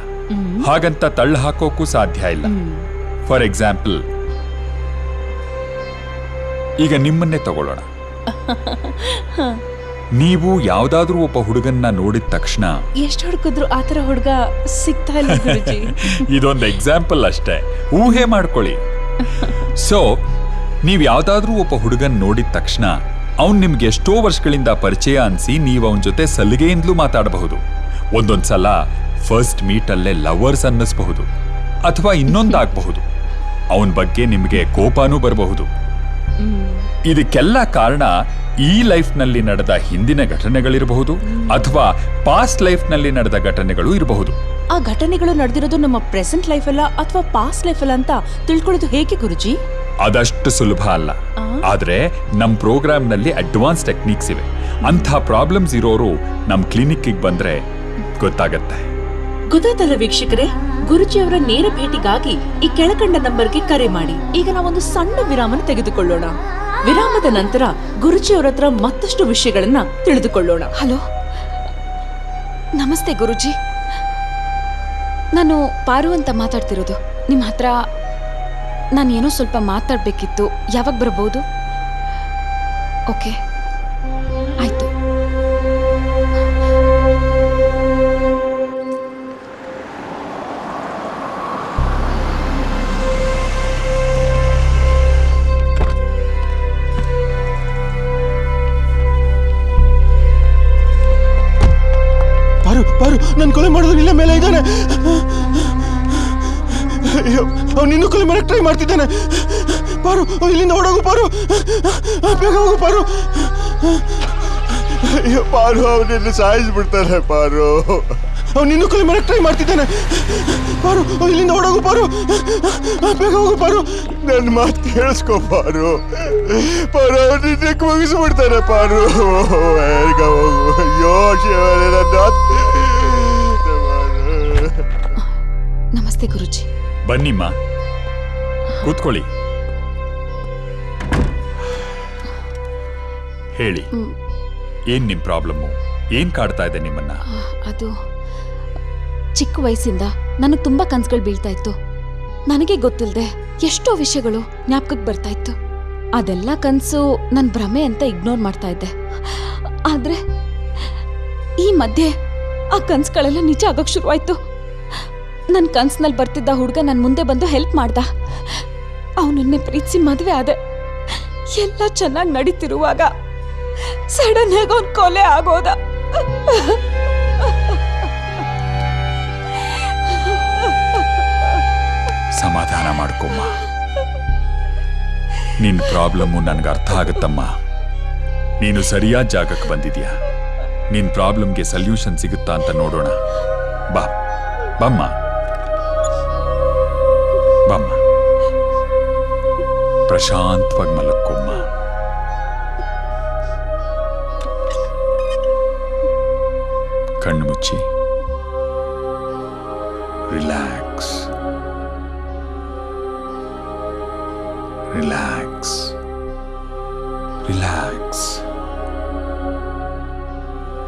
ಹಾಗಂತ ತಳ್ಳು ಹಾಕೋಕ್ಕೂ ಸಾಧ್ಯ ಇಲ್ಲ. ಫಾರ್ ಎಕ್ಸಾಂಪಲ್, ಈಗ ನಿಮ್ಮನ್ನೇ ತಗೊಳ್ಳೋಣ. ನೀವು ಯಾವ್ದಾದ್ರೂ ಒಬ್ಬ ಹುಡುಗನ್ನ ನೋಡಿದ ತಕ್ಷಣ ಎಷ್ಟು ಹುಡುಕಿದ್ರು ಆತರ ಹುಡುಗ ಸಿಗ್ತಾ ಇಲ್ಲ ಗುರುಜಿ. ಇದೊಂದು ಎಕ್ಸಾಂಪಲ್ ಅಷ್ಟೇ, ಊಹೆ ಮಾಡ್ಕೊಳ್ಳಿ. ಸೊ ನೀವ್ ಯಾವ್ದಾದ್ರೂ ಒಬ್ಬ ಹುಡುಗನ್ ನೋಡಿದ ತಕ್ಷಣ ಅವ್ನ್ ನಿಮ್ಗೆ ಎಷ್ಟೋ ವರ್ಷಗಳಿಂದ ಪರಿಚಯ ಅನ್ಸಿ ನೀವು ಅವನ ಜೊತೆ ಸಲಿಗೆಯಿಂದಲೂ ಮಾತಾಡಬಹುದು. ಒಂದೊಂದ್ಸಲ ಫಸ್ಟ್ ಮೀಟ್ ಅಲ್ಲೇ ಲವರ್ಸ್ ಅನ್ನಿಸ್ಬಹುದು, ಅಥವಾ ಇನ್ನೊಂದಾಗಬಹುದು. ಅವನ ಬಗ್ಗೆ ನಿಮಗೆ ಕೋಪನೂ ಬರಬಹುದು. ಇದಕ್ಕೆಲ್ಲ ಕಾರಣ ಈ ಲೈಫ್ನಲ್ಲಿ ನಡೆದ ಹಿಂದಿನ ಘಟನೆಗಳಿರಬಹುದು ಅಥವಾ ಪಾಸ್ಟ್ ಲೈಫ್ನಲ್ಲಿ ನಡೆದ ಘಟನೆಗಳು ಇರಬಹುದು. ಆ ಘಟನೆಗಳು ನಡೆದಿರೋದು ನಮ್ಮ ಪ್ರೆಸೆಂಟ್ ಲೈಫ್ ಅಲ್ಲ ಅಥವಾ ಪಾಸ್ಟ್ ಲೈಫ್ ಅಲ್ಲ ಅಂತ ತಿಳ್ಕೊಳ್ಳೋದು ಹೇಗೆ ಗುರುಜಿ? ಅದಷ್ಟು ಸುಲಭ ಅಲ್ಲ. ಆದ್ರೆ ನಮ್ ಪ್ರೋಗ್ರಾಮ್ನಲ್ಲಿ ಅಡ್ವಾನ್ಸ್ ಟೆಕ್ನಿಕ್ಸ್ ಇವೆ. ಅಂಥ ಪ್ರಾಬ್ಲಮ್ಸ್ ಇರೋರು ನಮ್ ಕ್ಲಿನಿಕ್ಗೆ ಬಂದ್ರೆ ಗೊತ್ತಾಗತ್ತೆ. ಗೊತ್ತಾಯ್ತಲ್ಲ ವೀಕ್ಷಕರೇ, ಗುರುಜಿಯವರ ನೇರ ಭೇಟಿಗಾಗಿ ಈ ಕೆಳಕಂಡ ನಂಬರ್ಗೆ ಕರೆ ಮಾಡಿ. ಈಗ ನಾವೊಂದು ಸಣ್ಣ ವಿರಾಮನ ತೆಗೆದುಕೊಳ್ಳೋಣ. ವಿರಾಮದ ನಂತರ ಗುರುಜಿಯವರ ಹತ್ರ ಮತ್ತಷ್ಟು ವಿಷಯಗಳನ್ನ ತಿಳಿದುಕೊಳ್ಳೋಣ. ಹಲೋ, ನಮಸ್ತೆ ಗುರುಜಿ. ನಾನು ಪಾರು ಅಂತ ಮಾತಾಡ್ತಿರೋದು. ನಿಮ್ಮ ಹತ್ರ ನಾನೇನೋ ಸ್ವಲ್ಪ ಮಾತಾಡಬೇಕಿತ್ತು. ಯಾವಾಗ ಬರಬಹುದು? ಓಕೆ, ಆಯ್ತು. ಪಾರು ಪಾರು ನನ್ನ ಕೊಲೆ ಮಾಡೋದು ನಿನ್ನ ಮೇಲೆ ಇದ್ದಾನೆ. ಅಯ್ಯೋ, ಅವ್ನು ನಿನ್ನೂ ಕೊಲೆ ಮಾಡಕ್ಕೆ ಟ್ರೈ ಮಾಡ್ತಿದ್ದಾನೆ. ಪಾರು, ಇಲ್ಲಿಂದ ಓಡೋಗು ಪಾರು, ಬೇಗ ಹೋಗು ಪಾರು. ಅಯ್ಯೋ ಪಾರು, ಅವನನ್ನು ಸಾಯಿಸ್ಬಿಡ್ತಾನೆ ಪಾರು. ಅವ್ನು ನಿನ್ನೂ ಕೊಲೆ ಮಾಡಕ್ಕೆ ಟ್ರೈ ಮಾಡ್ತಿದ್ದಾನೆ. ಪಾರು, ಇಲ್ಲಿಂದ ಓಡೋಗು ಪಾರು, ಬೇಗ ಹೋಗು ಪಾರು. ನನ್ನ ಮಾತು ಕೇಳಿಸ್ಕೊ ಪಾರು. ಪಾರು, ಅವನು ನಿನ್ನಕ್ಕೆ ಮುಗಿಸ್ಬಿಡ್ತಾನೆ ಪಾರು. ಬೇಗ ಹೋಗು. ಅಯ್ಯೋ ಶಿವನೇ, ನನ್ನ ನಮಸ್ತೆ ಗುರುಜಿ. ಬನ್ನಿಮ್ಮ, ಕೂತ್ಕೊಳ್ಳಿ. ಹೇಳಿ, ಏನ್ ನಿಮ್ ಪ್ರಾಬ್ಲಮ್ಮು? ಏನ್ ಕಾಡ್ತಾ ಇದೆ ನಿಮ್ಮನ್ನ? ಅದು ಚಿಕ್ಕ ವಯಸ್ಸಿಂದ ನನಗೆ ತುಂಬಾ ಕನ್ಸುಗಳು ಬೀಳ್ತಾ ಇತ್ತು. ನನಗೆ ಗೊತ್ತಿಲ್ಲದೆ ಎಷ್ಟೋ ವಿಷಯಗಳು ಜ್ಞಾಪಕಕ್ಕೆ ಬರ್ತಾ ಇತ್ತು. ಅದೆಲ್ಲ ಕನಸು ನನ್ನ ಭ್ರಮೆ ಅಂತ ಇಗ್ನೋರ್ ಮಾಡ್ತಾ ಇದ್ದೆ. ಆದ್ರೆ ಈ ಮಧ್ಯೆ ಆ ಕನ್ಸುಗಳೆಲ್ಲ ನಿಜ ಆಗೋಕ್ ಶುರುವಾಯ್ತು. ನನ್ನ ಕನ್ಸಿನಲ್ಲಿ ಬರ್ತಿದ್ದ ಹುಡುಗ ನನ್ನ ಮುಂದೆ ಬಂದು ಹೆಲ್ಪ್ ಮಾಡ್ದ. ಅವನನ್ನೇ ಪ್ರೀತಿಸಿ ಮದುವೆ ಆದೆ. ಎಲ್ಲ ಚೆನ್ನಾಗಿ ನಡೀತಿರುವಾಗ ಸಡನ್ ಆಗಿ ಅವನ್ ಕೊಲೆ ಆಗೋದ. ಸಮಾಧಾನ ಮಾಡ್ಕೊಮ್ಮ. ನಿನ್ ಪ್ರಾಬ್ಲಮ್ಮು ನನ್ಗೆ ಅರ್ಥ ಆಗುತ್ತಮ್ಮ. ನೀನು ಸರಿಯಾದ ಜಾಗಕ್ಕೆ ಬಂದಿದ್ಯಾ. ನಿನ್ ಪ್ರಾಬ್ಲಮ್ಗೆ ಸಲ್ಯೂಷನ್ ಸಿಗುತ್ತಾ ಅಂತ ನೋಡೋಣ. ಬಾ, ಬಮ್ಮ ಬಮ್ಮ. ಪ್ರಶಾಂತವಾಗಿ ಮಲಕ್ಕೊಮ್ಮ. ಕಣ್ಣು ಮುಚ್ಚಿ ರಿಲ್ಯಾಕ್ಸ್, ರಿಲ್ಯಾಕ್ಸ್, ರಿಲ್ಯಾಕ್ಸ್.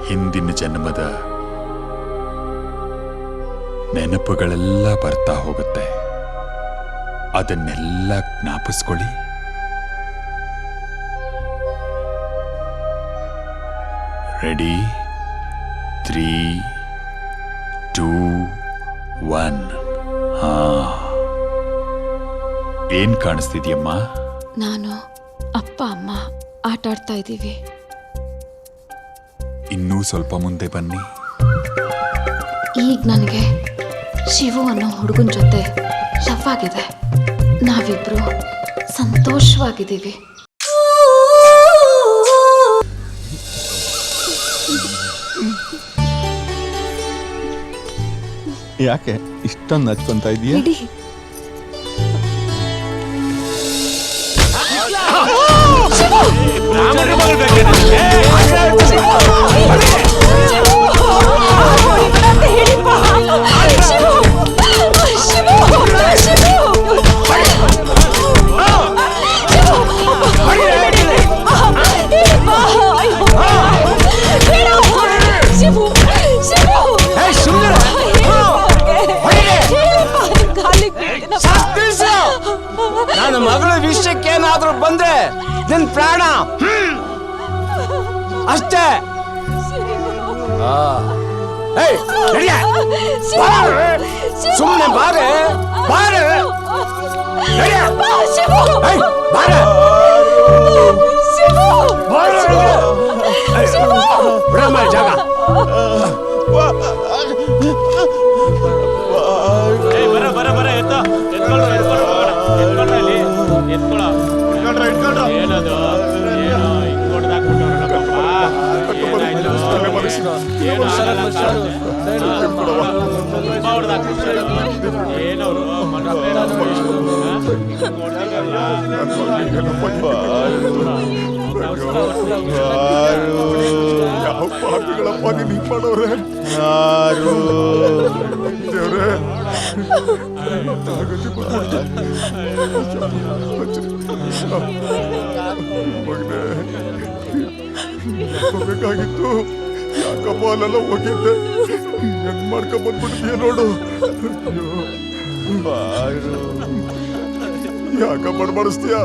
ಹಿಂದಿನ ಜನ್ಮದ ನೆನಪುಗಳೆಲ್ಲ ಬರ್ತಾ ಹೋಗುತ್ತೆ. ಅದನ್ನೆಲ್ಲ ಜ್ಞಾಪಿಸ್ಕೊಳ್ಳಿ. ರೆಡಿ? 3, 2, 1. ಏನ್ ಕಾಣಿಸ್ತಿದ್ಯಮ್ಮ? ನಾನು, ಅಪ್ಪ ಅಮ್ಮ ಆಟ ಆಡ್ತಾ ಇದ್ದೀವಿ. ಇನ್ನೂ ಸ್ವಲ್ಪ ಮುಂದೆ ಬನ್ನಿ. ಈಗ ನನಗೆ ಶಿವು ಅನ್ನೋ ಹುಡುಗನ ಜೊತೆ ಲವ್ ಆಗಿದೆ. ನಾವಿಬ್ರು ಸಂತೋಷವಾಗಿದ್ದೀವಿ. ಯಾಕೆ ಇಷ್ಟೊಂದು ಹಚ್ಕೊಂತ ಇದೀಯ? ಇಡಿ. ನನ್ನ ಮಗಳ ವಿಷಯಕ್ಕೇನಾದ್ರೂ ಬಂದ್ರೆ ನಿನ್ ಪ್ರಾಣ ಅಷ್ಟೇ. ಸುಮ್ಮನೆ ಬಾರೆ ಬಾರೆ ಬಿಡಮ್ಮ ಜಾಗ. ಬರ ಬರ ಎತ್ತೋ, ಎತ್ಕೊಳ್ಳೋ ಎತ್ಕೊಳ್ಳೋ ಏನದು ಏನೋ ಹಿಂಗ್ ಹೊಡೆದಾಕ್ಬಿಟ್ಟು ಯಾವ ಪಾಪಿಗಳಪ್ಪ ನೀನ್ ಹಿಂಗ್ ಮಾಡೋರೆ ದೇವ್ರೆ ಹೋಗ್ಬೇಕಾಗಿತ್ತು ಯಾಕಪ್ಪ ಅಲ್ಲೆಲ್ಲ ಹೋಗಿದ್ದೆ ಹೆಂಗ್ ಮಾಡ್ಕೊಂಡ್ ಬಂದ್ಬಿಟ್ಟಿದ್ಯ ನೋಡು ಯಾಕ ಬಡಬಡಿಸ್ತೀಯ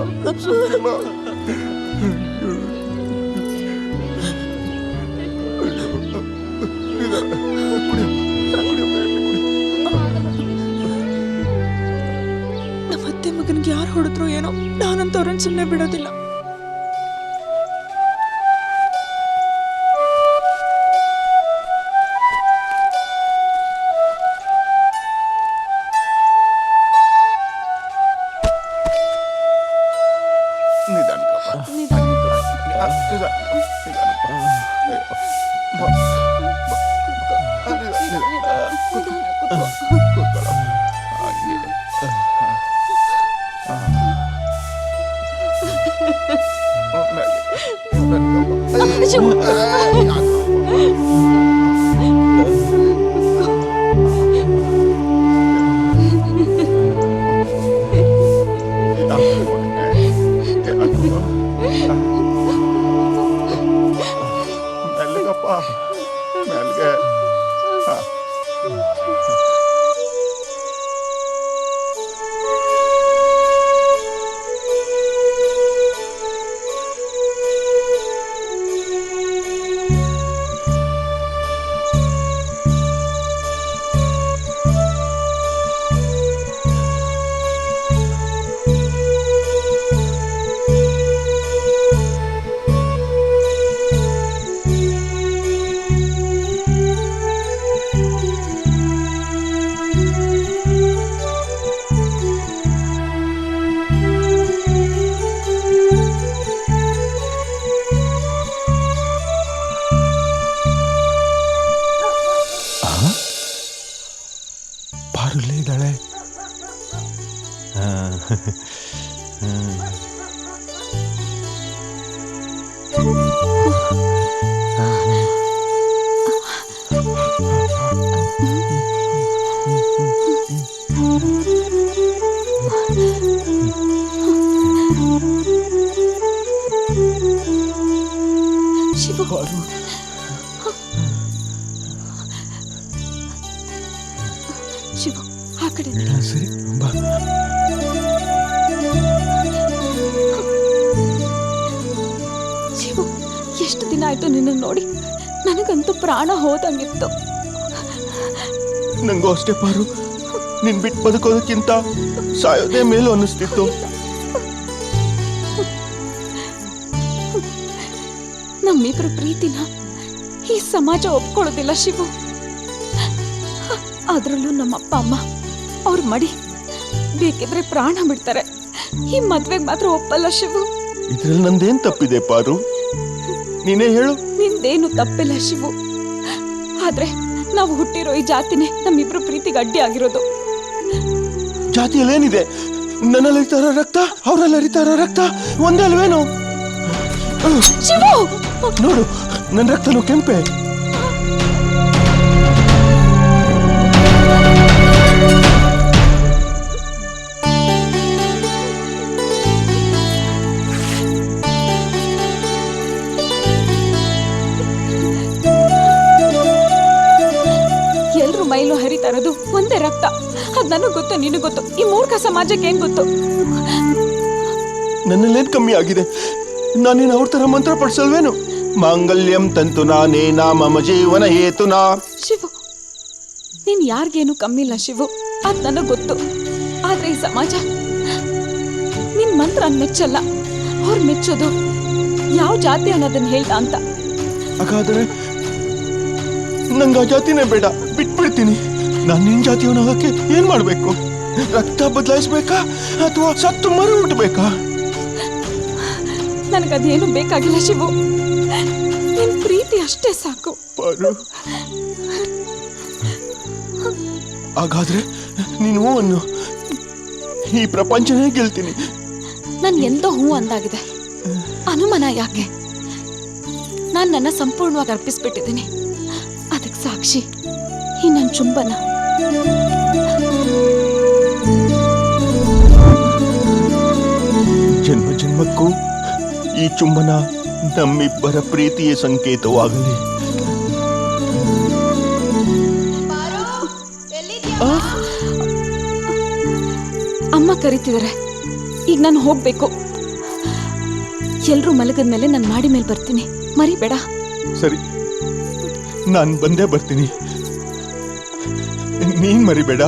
ನಮ್ಮತ್ತೆ ಮಗನಿಗೆ ಯಾರು ಹೊಡೆದ್ರು ಏನೋ, ನಾನಂತ ಅವ್ರನ್ನ ಸುಮ್ಮನೆ ಬಿಡೋದಿಲ್ಲ. ಪಾರುಲ್ಲೇ ಇದ್ದಾಳೆ. ಶಿವು, ಶಿವು ಆ ಕಡೆ ಸರಿ ಬಾ. ಶಿವು, ಎಷ್ಟು ದಿನ ಆಯ್ತು ನಿನ್ನ ನೋಡಿ, ನನಗಂತೂ ಪ್ರಾಣ ಹೋದಂಗಿತ್ತು. ನಂಗೂ ಅಷ್ಟೇ ಪಾರು, ನಿನ್ ಬಿಟ್ಟು ಬದುಕೋದಕ್ಕಿಂತ ಸಾಯೋದೇ ಮೇಲೂ ಅನ್ನಿಸ್ತಿತ್ತು. ನಮ್ಮಿಬ್ರ ಪ್ರೀತಿನ ಈ ಸಮಾಜ ಒಪ್ಕೊಳ್ಳೋದಿಲ್ಲ ಶಿವು. ಅದ್ರಲ್ಲೂ ನಮ್ಮಪ್ಪ ಅಮ್ಮ ಅವ್ರ ಮಡಿ ಬೇಕಿದ್ರೆ ಪ್ರಾಣ ಬಿಡ್ತಾರೆ. ಈ ಮದ್ವೆಗೆ ಮಾತ್ರ ಒಪ್ಪಲ್ಲ ಶಿವು. ಇದ್ರಲ್ಲಿ ನಂದೇನ್ ತಪ್ಪಿದೆ ಪಾರು, ನೀನೇ ಹೇಳು. ನಿಂದೇನು ತಪ್ಪಿಲ್ಲ ಶಿವು, ಆದ್ರೆ ನಾವು ಹುಟ್ಟಿರೋ ಈ ಜಾತಿನೇ ನಮ್ಮಿಬ್ರು ಪ್ರೀತಿಗೆ ಅಡ್ಡಿ ಆಗಿರೋದು. ಜಾತಿಯಲ್ಲಿ ಏನಿದೆ? ನನ್ನಲ್ಲಿ ಹರಿತಾರ ರಕ್ತ, ಅವರಲ್ಲಿ ಹರಿತಾರ ರಕ್ತ ಒಂದೇ ಅಲ್ವೇನು? ಶಿವು, ನೋಡು, ನನ್ನ ರಕ್ತನು ಕೆಂಪೆ. ಎಲ್ರು ಮೈಲು ಹರಿತಾ ಇರೋದು ಒಂದೇ ರಕ್ತ. ಅದ್ ನನಗ್ ಗೊತ್ತು, ನಿನಗ್ ಗೊತ್ತು, ಈ ಮೂರ್ಖ ಸಮಾಜಕ್ಕೆ ಏನ್ ಗೊತ್ತು? ನನ್ನಲ್ಲೇನ್ ಕಮ್ಮಿ ಆಗಿದೆ? ನಾನೇನು ಅವ್ರ ತರ ಮಂತ್ರ ಪಡಿಸಲ್ವೇನು? ಮಾಂಗಲ್ಯಂ ತಂತು ನಾನೇನಾ ಮಮ ಜೀವನ ಹೇತುನಾ. ಶಿವು, ನೀನ್ ಯಾರಿಗೇನು ಕಮ್ಮಿ ಇಲ್ಲ ಶಿವು, ಅದ್ ನನಗ್ ಗೊತ್ತು. ಆದ್ರೆ ಈ ಸಮಾಜ ನಿನ್ ಮಂತ್ರ ಮೆಚ್ಚಲ್ಲ. ಅವ್ರು ಮೆಚ್ಚೋದು ಯಾವ ಜಾತಿ ಅನ್ನೋದನ್ನ ಹೇಳ್ದ ಅಂತ. ಹಾಗಾದ್ರೆ ನಂಗ ಆ ಜಾತಿನೇ ಬೇಡ, ಬಿಟ್ಬಿಡ್ತೀನಿ. ನಾನು ನಿನ್ ಜಾತಿಯವನಾಗಕ್ಕೆ ಏನ್ ಮಾಡ್ಬೇಕು? ರಕ್ತ ಬದಲಾಯಿಸ್ಬೇಕಾ ಅಥವಾ ಸತ್ತು ಮರು ಹುಟ್ಟಬೇಕಾ? ನನಗದೇನು ಬೇಕಾಗಿಲ್ಲ ಶಿವು. ನಿನ್ ಪ್ರೀತಿ ಅಷ್ಟೇ ಸಾಕು. ಪಾರು, ಹಾಗಾದ್ರೆ ನೀನು ಅನ್ನು ಈ ಪ್ರಪಂಚನೇ ಗೆಲ್ತೀನಿ. ನಾನು ಎಂದೋ ಹೂ ಅಂದಾಗಿದೆ. ಅನುಮಾನ ಯಾಕೆ? ನಾನು ನನ್ನ ಸಂಪೂರ್ಣವಾಗಿ ಅರ್ಪಿಸ್ಬಿಟ್ಟಿದ್ದೀನಿ. ಅದಕ್ಕೆ ಸಾಕ್ಷಿ ಈ ನನ್ನ ಚುಂಬನ. ಜನ್ಮ ಜನ್ಮಕ್ಕೂ ಈ ಚುಂಬನ ನಮ್ಮಿಬ್ಬರ ಪ್ರೀತಿಯ ಸಂಕೇತವಾಗಲಿ. ಅಮ್ಮ ಕರೀತಿದ್ದಾರೆ, ಈಗ ನಾನು ಹೋಗ್ಬೇಕು. ಎಲ್ರೂ ಮಲಗದ್ಮೇಲೆ ನಾನು ಮಾಡಿ ಮೇಲೆ ಬರ್ತೀನಿ, ಮರಿಬೇಡ. ಸರಿ, ನಾನು ಬಂದೇ ಬರ್ತೀನಿ, ನೀನ್ ಮರಿಬೇಡ.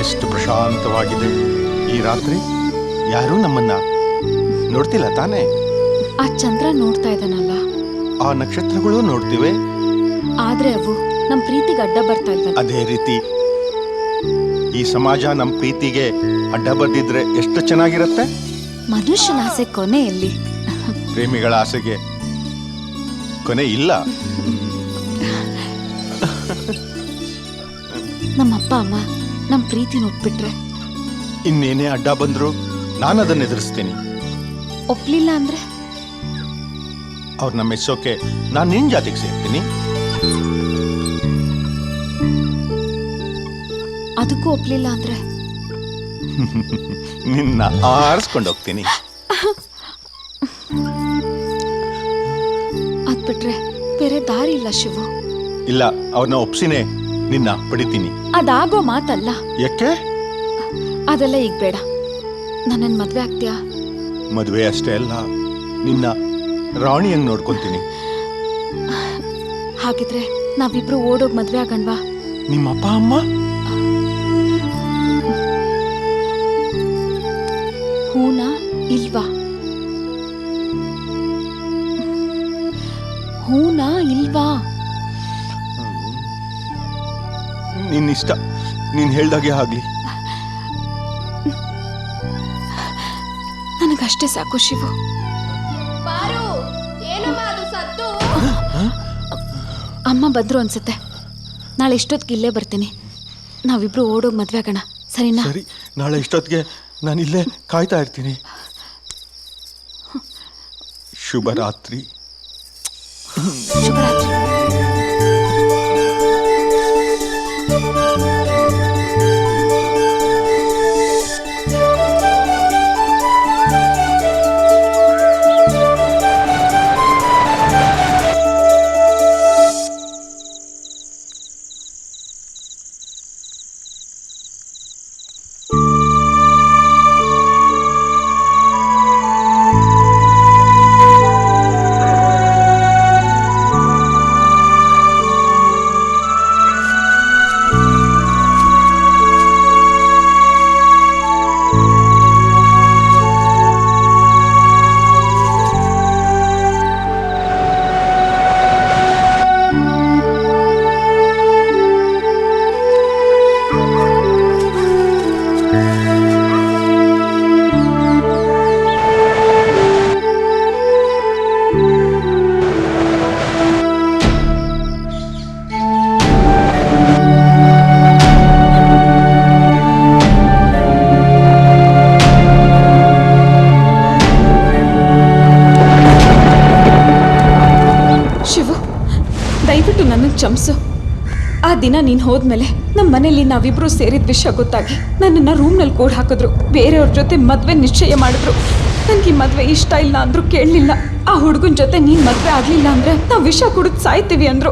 ಎಷ್ಟು ಪ್ರಶಾಂತವಾಗಿದೆ ಈ ರಾತ್ರಿ. ಯಾರೂ ನಮ್ಮನ್ನ ನೋಡ್ತಿಲ್ಲ ತಾನೇ? ಆ ಚಂದ್ರ ನೋಡ್ತಾ ಇದ್ದಾನಲ್ಲ, ಆ ನಕ್ಷತ್ರಗಳು ನೋಡ್ತಿವೆ, ಆದ್ರೆ ಅವು ನಮ್ ಪ್ರೀತಿಗೆ ಅಡ್ಡ ಬರ್ತಾ ಇಲ್ವಲ್ಲ. ಅದೇ ರೀತಿ ಈ ಸಮಾಜ ನಮ್ ಪ್ರೀತಿಗೆ ಅಡ್ಡ ಬರ್ದಿದ್ರೆ ಎಷ್ಟು ಚೆನ್ನಾಗಿರುತ್ತೆ. ಮನುಷ್ಯನ ಆಸೆ ಕೊನೆ ಎಲ್ಲಿ? ಪ್ರೇಮಿಗಳ ಆಸೆಗೆ ಕೊನೆ ಇಲ್ಲ. ನಮ್ಮಪ್ಪ ಅಮ್ಮ ನಮ್ ಪ್ರೀತಿ ಒಪ್ಬಿಟ್ರೆ, ಇನ್ನೇನೇ ಅಡ್ಡ ಬಂದ್ರು ನಾನು ಅದನ್ನ ಎದುರಿಸ್ತೀನಿ. ಒಪ್ಲಿಲ್ಲ ಅಂದ್ರೆ ಅವ್ರನ್ನ ಮೆಚ್ಚೋಕೆ ನಾನು ನಿನ್ ಜಾತಿಗೆ ಸೇರ್ತೀನಿ. ಅದಕ್ಕೂ ಒಪ್ಲಿಲ್ಲ ಅಂದ್ರೆ ನಿನ್ನ ಆರಿಸ್ಕೊಂಡು ಹೋಗ್ತೀನಿ. ಅದ್ ಬಿಟ್ರೆ ಬೇರೆ ದಾರಿ ಇಲ್ಲ ಶಿವು. ಇಲ್ಲ, ಅವ್ರನ್ನ ಒಪ್ಸಿನೇ ನಿನ್ನ ಪಡಿತೀನಿ. ಅದಾಗೋ ಮಾತಲ್ಲ. ಯಾಕೆ? ಅದೆಲ್ಲ ಈಗ ಬೇಡ. ನನ್ನನ್ ಮದ್ವೆ ಆಗ್ತೀಯಾ? ಮದುವೆ ಅಷ್ಟೇ ಅಲ್ಲ, ನಿನ್ನ ರಾಣಿಯಂಗ್ ನೋಡ್ಕೊಂತೀನಿ. ಹಾಗಿದ್ರೆ ನಾವಿಬ್ರು ಓಡೋಗ್ ಮದ್ವೆ ಆಗಣ್ವಾ? ನಿಮ್ಮ ಅಪ್ಪ ಅಮ್ಮ? ಹೂನಾ ಇಲ್ವಾ? ಹೂನಾ ಇಲ್ವಾ? ನಿನ್ನಿಷ್ಟ, ನೀನ್ ಹೇಳ್ದಾಗೆ ಆಗ್ಲಿ. ನನಗಷ್ಟೇ ಸಾಕು ಶಿವು. ಅಮ್ಮ ಬಂದ್ರು ಅನ್ಸುತ್ತೆ. ನಾಳೆ ಇಷ್ಟೊತ್ತಿಗೆ ಇಲ್ಲೇ ಬರ್ತೀನಿ. ನಾವಿಬ್ರು ಓಡೋಗ್ ಮದ್ವೆ ಆಗೋಣ, ಸರಿನಾ? ಸರಿ, ನಾಳೆ ಇಷ್ಟೊತ್ತಿಗೆ ನಾನು ಇಲ್ಲೇ ಕಾಯ್ತಾ ಇರ್ತೀನಿ. ಶುಭರಾತ್ರಿ. ಶುಭರಾತ್ರಿ. ಕ್ಷಮಿಸು. ಆ ದಿನ ನೀನು ಹೋದ್ಮೇಲೆ ನಮ್ಮ ಮನೇಲಿ ನಾವಿಬ್ರು ಸೇರಿದ ವಿಷಯ ಗೊತ್ತಾಗಿ ನನ್ನನ್ನು ರೂಮ್ನಲ್ಲಿ ಕೂಡ ಹಾಕಿದ್ರು. ಬೇರೆಯವ್ರ ಜೊತೆ ಮದುವೆ ನಿಶ್ಚಯ ಮಾಡಿದ್ರು. ನನ್ಗೆ ಈ ಮದ್ವೆ ಇಷ್ಟ ಇಲ್ಲ ಅಂದ್ರು ಕೇಳಲಿಲ್ಲ. ಆ ಹುಡುಗನ ಜೊತೆ ನೀನ್ ಮದ್ವೆ ಆಗ್ಲಿಲ್ಲ ಅಂದ್ರೆ ನಾವ್ ವಿಷ ಕುಡಿದು ಸಾಯ್ತೀವಿ ಅಂದ್ರು.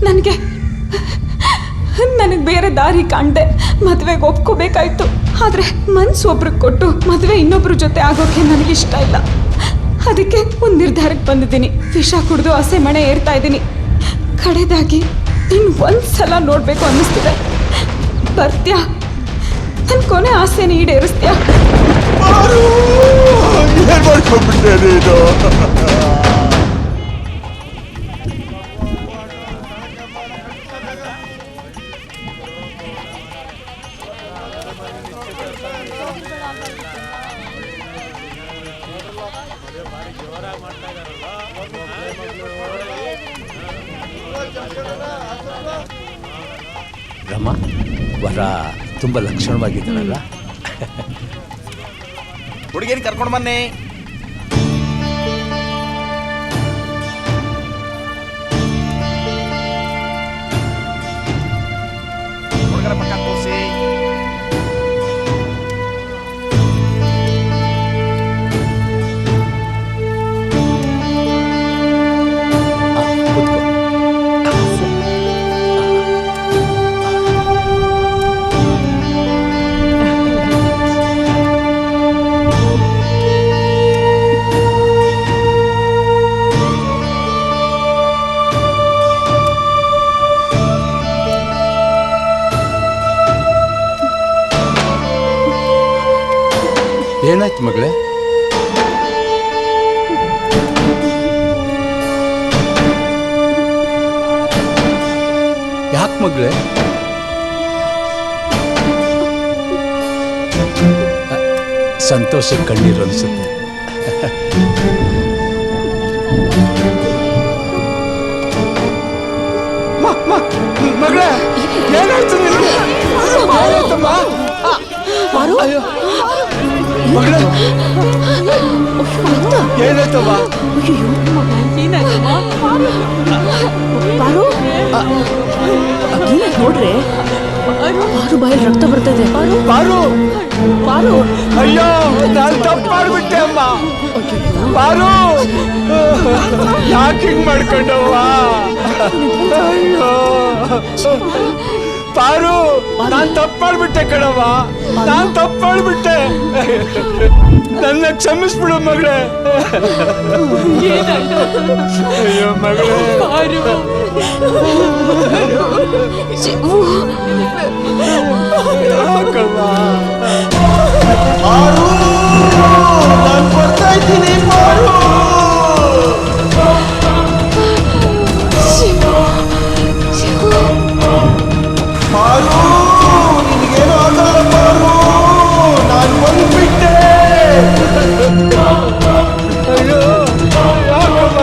ನನಗೆ ಬೇರೆ ದಾರಿ ಕಾಣ್ದೆ ಮದ್ವೆಗೆ ಒಪ್ಕೋಬೇಕಾಯ್ತು. ಆದ್ರೆ ಮನ್ಸು ಒಬ್ರಿಗೆ ಕೊಟ್ಟು ಮದ್ವೆ ಇನ್ನೊಬ್ರ ಜೊತೆ ಆಗೋಕೆ ನನಗೆ ಇಷ್ಟ ಇಲ್ಲ. ಅದಕ್ಕೆ ಒಂದು ನಿರ್ಧಾರಕ್ಕೆ ಬಂದಿದ್ದೀನಿ. ವಿಷ ಕುಡಿದು ಹಸೆ ಮಣೆ ಏರ್ತಾ ಇದ್ದೀನಿ. ಕಡೆದಾಗಿ ನೀನು ಒಂದ್ಸಲ ನೋಡ್ಬೇಕು ಅನ್ನಿಸ್ತಿದೆ. ಬರ್ತ್ಯಾ? ನನ್ನ ಕೊನೆ ಆಸೆನ ಈಡೇರಿಸ್ತ್ಯಾ? ರಮ್ಮ, ವರ ತುಂಬಾ ಲಕ್ಷಣವಾಗಿದ್ದಾಳಲ್ಲ. ಹುಡುಗಿನ ಕರ್ಕೊಂಡು ಬನ್ನಿ. ಹುಡುಗರ ಪಕ್ಕ ಕೂರಿಸಿ. ಏನಾಯ್ತು ಮಗಳೇ? ಯಾಕೆ ಮಗಳೇ? ಸಂತೋಷ ಕಣ್ಣೀರು ಅನಿಸುತ್ತೆ. ಮಗಳೇ, ಏನಾಯ್ತು ನಿನಗೆ? ಏನಾಯ್ತಮ್ಮ? ಅಯ್ಯೋ ಮಗಳೇ, ಏನಾಯ್ತಮ್ಮ? ನೋಡ್ರಿ, ಪಾರು ಬಾಯಲ್ಲಿ ರಕ್ತ ಬರ್ತದೆ. ಪಾರು, ಪಾರು, ಅಯ್ಯೋ ನಾನು ತಪ್ಪು ಮಾಡ್ಬಿಟ್ಟೆ ಅಮ್ಮ. ಪಾರು, ಯಾಕೆ ಹಿಂಗ್ ಮಾಡ್ಕೊಂಡವ್ವ? ಅಯ್ಯೋ ಪಾರು, ನಾನ್ ತಪ್ಪು ಮಾಡ್ಬಿಟ್ಟೆ ಕಣವ್ವ, ನಾನ್ ತಪ್ಪು ಮಾಡ್ಬಿಟ್ಟೆ. ನನ್ನ ಕ್ಷಮಿಸ್ಬಿಡು ಮಗಳೇ. ಅಯ್ಯೋ ಮಗಳೇ, ಯಾಕವ್ವ? ನಾನು ಬರ್ತಾ ಇದ್ದೀನಿ. ಪಾರು, ನಿನಗೇನು ಆಗಲ್ಲ ಪಾರು, ನಾನು ಬಂದ್ಬಿಟ್ಟೆ. ಅಯ್ಯೋ ಯಾಕವ್ವ?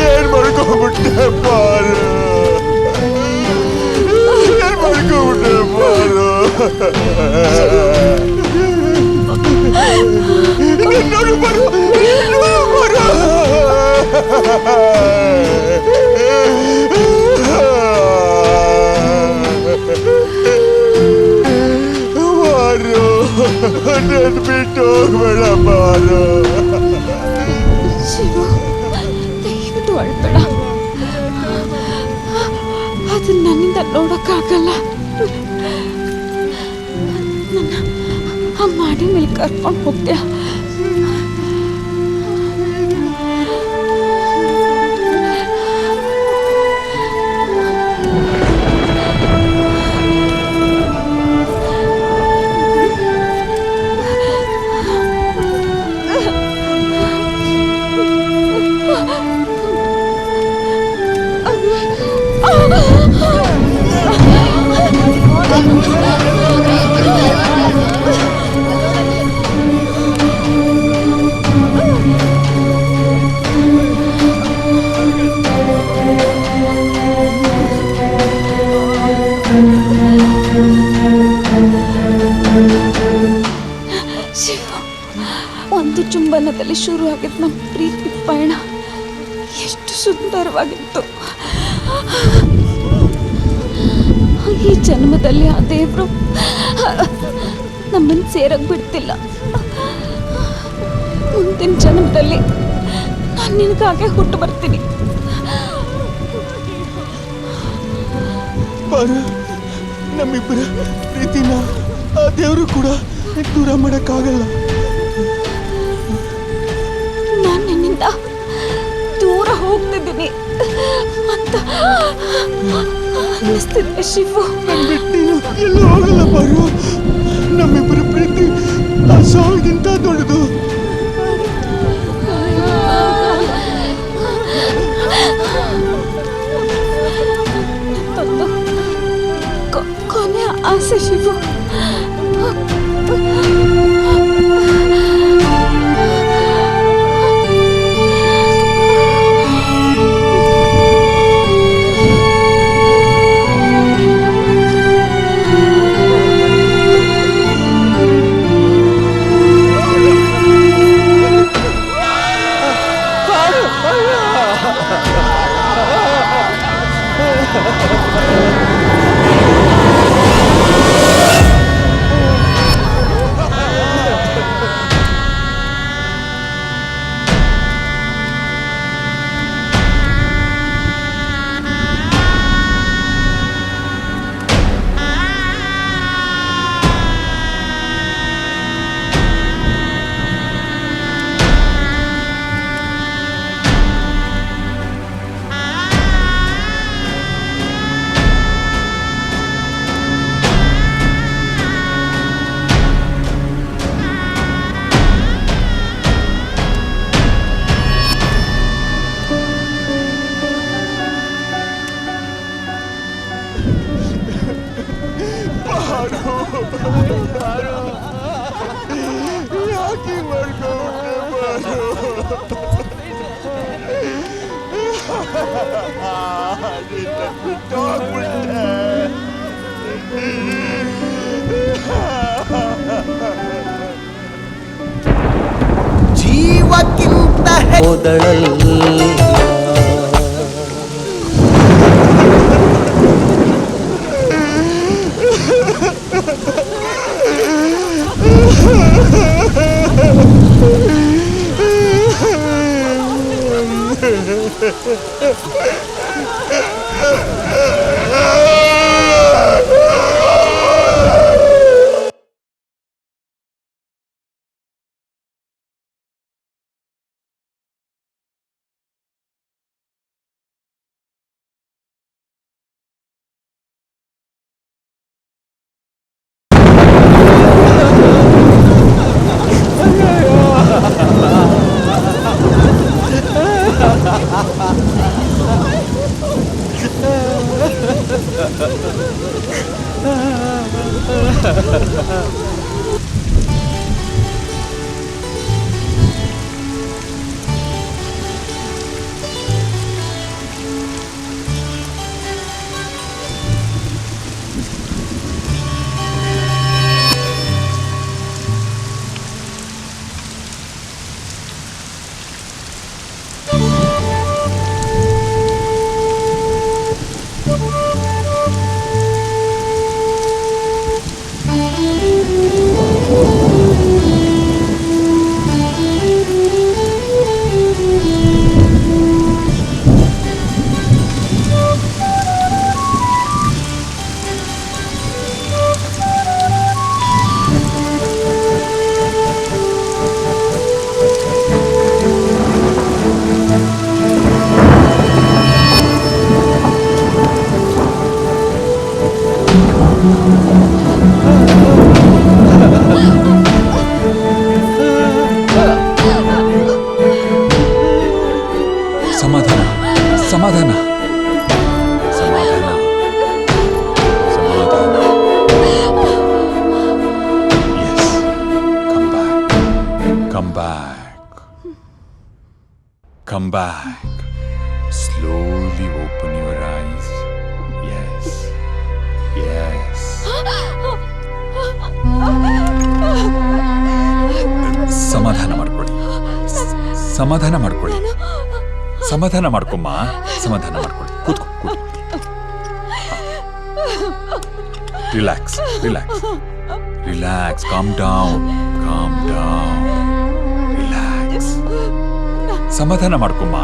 ಏನ್ ಮಾಡ್ಕೊಂಡ್ಬಿಟ್ಟೆ ಪಾರು, ಏನ್ ಮಾಡ್ಕೊಂಡ್ಬಿಟ್ಟೆ ಪಾರು. ನೋಡು ಪಾರು, ನನ್ ಬಿಟ್ಟು ಹೋಗ್ಬೇಡ ಪಾರು. ಶಿವು, ದಯವಿಟ್ಟು ಅಳ್ಬೇಡ. ಅದನ್ನ ನನ್ನಿಂದ ನೋಡಕ್ಕಾಗಲ್ಲ. ನನ್ನ ಆ ಮಾಡಿ ಮೇಲೆ ಕರ್ಕೊಂಡು ಹೋಗ್ತೀಯ? ಒಂದು ಚುಂಬನದಲ್ಲಿ ಶುರು ಆಗಿದ್ದು ನಮ್ಮ ಪ್ರೀತಿ ಪಯಣ ಎಷ್ಟು ಸುಂದರವಾಗಿತ್ತು. ಈ ಜನ್ಮದಲ್ಲಿ ಆ ದೇವ್ರು ನಮ್ಮನ್ನು ಸೇರಕ್ ಬಿಡ್ತಿಲ್ಲ. ಮುಂದಿನ ಜನ್ಮದಲ್ಲಿ ನಾನು ನಿನಗಾಗೆ ಹುಟ್ಟು ಬರ್ತೀನಿ. ನಮ್ಮಿಬ್ಬರ ಪ್ರೀತಿನ ಆ ದೇವರು ಕೂಡ ದೂರ ಮಾಡಕ್ಕಾಗಲ್ಲ. ನಾನು ನಿನ್ನಿಂದ ದೂರ ಹೋಗ್ತಿದ್ದೀನಿ ಅಂತ ಅನ್ನಿಸ್ತಿದೆ ಶಿವು. ಎಲ್ಲೂ ಹೋಗಲ್ಲ ಬಾರು. ನಮ್ಮಿಬ್ಬರ ಪ್ರೀತಿ ಆ ಸಾವಿಗಿಂತ ದೊಡ್ಡದು. ಕೊನೆ ಆಸೆ Shivu. ಜೀವಕ್ಕಿಂತ ಹೋದಳಲ್ಲ Come back. Slowly open your eyes. Yes. Yes. ಸಮಾಧಾನ ಮಾಡ್ಕೊಳ್ಳಿ. ಸಮಾಧಾನ ಮಾಡ್ಕೊಳ್ಳಿ. ಸಮಾಧಾನ ಮಾಡ್ಕೊಮ್ಮ. ಸಮಾಧಾನ ಮಾಡ್ಕೊಳ್ಳಿ. ಕೂತ್ಕೊ. Relax relax relax calm down relax ಸಮಾಧಾನ ಮಾಡ್ಕೊಮ್ಮ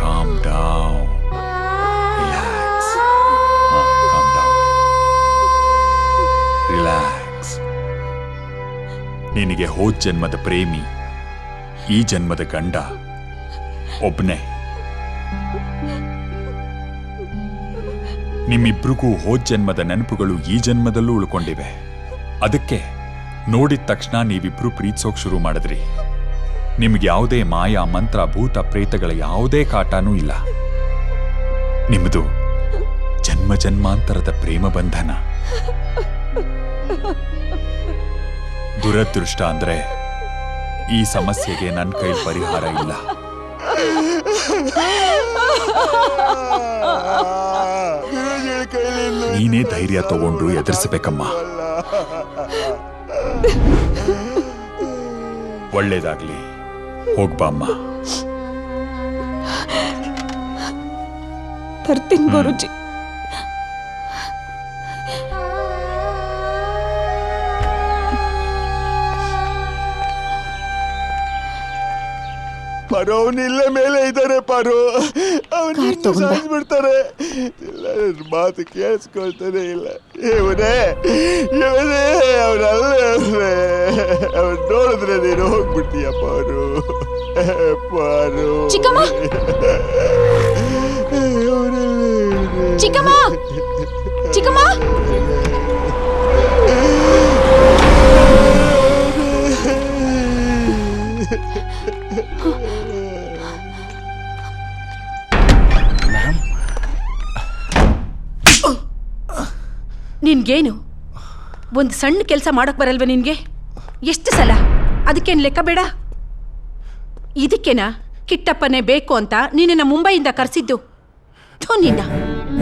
calm down relax calm down relax ನಿನಗೆ ಹೋದ ಜನ್ಮದ ಪ್ರೇಮಿ ಈ ಜನ್ಮದ ಗಂಡ ಒಬ್ನೇ. ನಿಮ್ಮಿಬ್ರಿಗೂ ಹೋದ ಜನ್ಮದ ನೆನಪುಗಳು ಈ ಜನ್ಮದಲ್ಲೂ ಉಳ್ಕೊಂಡಿವೆ. ಅದಕ್ಕೆ ನೋಡಿದ ತಕ್ಷಣ ನೀವಿಬ್ರು ಪ್ರೀತಿಸೋಕ್ ಶುರು ಮಾಡಿದ್ರಿ. ನಿಮ್ಗೆ ಯಾವುದೇ ಮಾಯಾ ಮಂತ್ರ ಭೂತ ಪ್ರೇತಗಳ ಯಾವುದೇ ಕಾಟನೂ ಇಲ್ಲ. ನಿಮ್ಮದು ಜನ್ಮ ಜನ್ಮಾಂತರದ ಪ್ರೇಮ ಬಂಧನ. ದುರದೃಷ್ಟ ಅಂದ್ರೆ ಈ ಸಮಸ್ಯೆಗೆ ನನ್ನ ಕೈ ಪರಿಹಾರ ಇಲ್ಲ. ನೀನೇ ಧೈರ್ಯ ತಗೊಂಡು ಎದುರಿಸಬೇಕಮ್ಮ. ಒಳ್ಳೇದಾಗ್ಲಿ, ಹೋಗ್ಬಾ ಅಮ್ಮ. ಬರ್ತೀನಿ ಗುರುಜಿ. ಪಾರು ಅವನಿಲ್ಲ ಮೇಲೆ ಇದ್ದಾರೆ. ಪಾರು ಅವನಿಂದ ಸಾಯಿಸ್ಬಿಡ್ತಾರೆ. ಇಲ್ಲ ನನ್ನ ಮಾತು ಕೇಳಿಸ್ಕೊಳ್ತಾನೆ ಇಲ್ಲ. ಇವನೇ ಅವನಲ್ಲೇ ಅವನ್ ನೋಡಿದ್ರೆ ನೀನು ಹೋಗ್ಬಿಡ್ತೀಯ ಪಾರು. ಪಾರು ಚಿಕ್ಕಮ್ಮ ಚಿಕ್ಕಮ್ಮ ಚಿಕ್ಕಮ್ಮ ನಿನ್ಗೇನು ಒಂದು ಸಣ್ಣ ಕೆಲಸ ಮಾಡಕ್ ಬರಲ್ವ ನಿನ್ಗೆ? ಎಷ್ಟು ಸಲ? ಅದಕ್ಕೇನು ಲೆಕ್ಕ ಬೇಡ? ಇದಕ್ಕೇನಾ ಕಿಟ್ಟಪ್ಪನೇ ಬೇಕು ಅಂತ ನಿನ್ನ ಮುಂಬೈಯಿಂದ ಕರೆಸಿದ್ದು?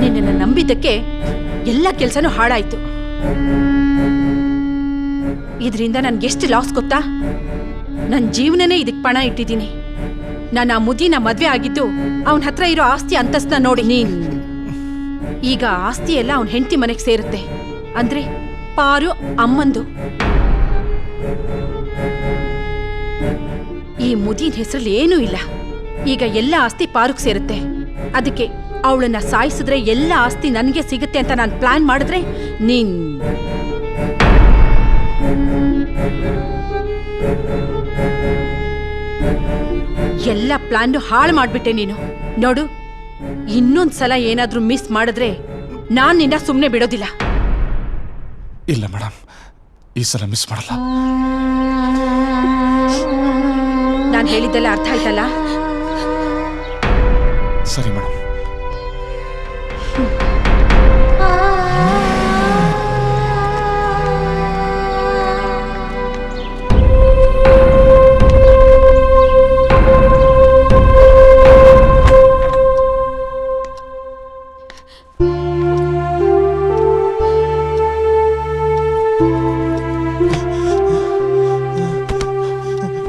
ನಿನ್ನ ನಂಬಿದ್ದಕ್ಕೆ ಎಲ್ಲ ಕೆಲಸನೂ ಹಾಳಾಯ್ತು. ಇದರಿಂದ ನನ್ಗೆಷ್ಟು ಲಾಸ್ ಗೊತ್ತಾ? ನನ್ನ ಜೀವನನೇ ಇದಕ್ಕೆ ಪಣ ಇಟ್ಟಿದ್ದೀನಿ. ನಾನು ಆ ಮುದಿನ ಮದ್ವೆ ಆಗಿದ್ದು ಅವನ ಹತ್ರ ಇರೋ ಆಸ್ತಿ ಅಂತಸ್ನ ನೋಡಿ. ಈಗ ಆಸ್ತಿ ಎಲ್ಲ ಅವನ ಹೆಂಡತಿ ಮನೆಗೆ ಸೇರುತ್ತೆ. ಅಂದ್ರೆ ಪಾರು ಅಮ್ಮಂದು. ಈ ಮುದಿನ ಹೆಸರಲ್ಲಿ ಏನೂ ಇಲ್ಲ. ಈಗ ಎಲ್ಲ ಆಸ್ತಿ ಪಾರುಕ್ ಸೇರುತ್ತೆ. ಅದಕ್ಕೆ ಅವಳನ್ನ ಸಾಯಿಸಿದ್ರೆ ಎಲ್ಲ ಆಸ್ತಿ ನನಗೆ ಸಿಗುತ್ತೆ ಅಂತ ನಾನು ಪ್ಲಾನ್ ಮಾಡಿದ್ರೆ ಎಲ್ಲ ಪ್ಲಾನ್ ಹಾಳು ಮಾಡ್ಬಿಟ್ಟೆ ನೀನು. ನೋಡು, ಇನ್ನೊಂದ್ಸಲ ಏನಾದ್ರೂ ಮಿಸ್ ಮಾಡಿದ್ರೆ ನಾನ್ ನಿನ್ನ ಸುಮ್ಮನೆ ಬಿಡೋದಿಲ್ಲ. ಇಲ್ಲ ಮೇಡಮ್, ಈ ಸಲ ಮಿಸ್ ಮಾಡಲ್ಲ. ನಾನು ಹೇಳಿದ್ದೆಲ್ಲ ಅರ್ಥ ಆಯ್ತಲ್ಲ? ಸರಿ ಮೇಡಮ್.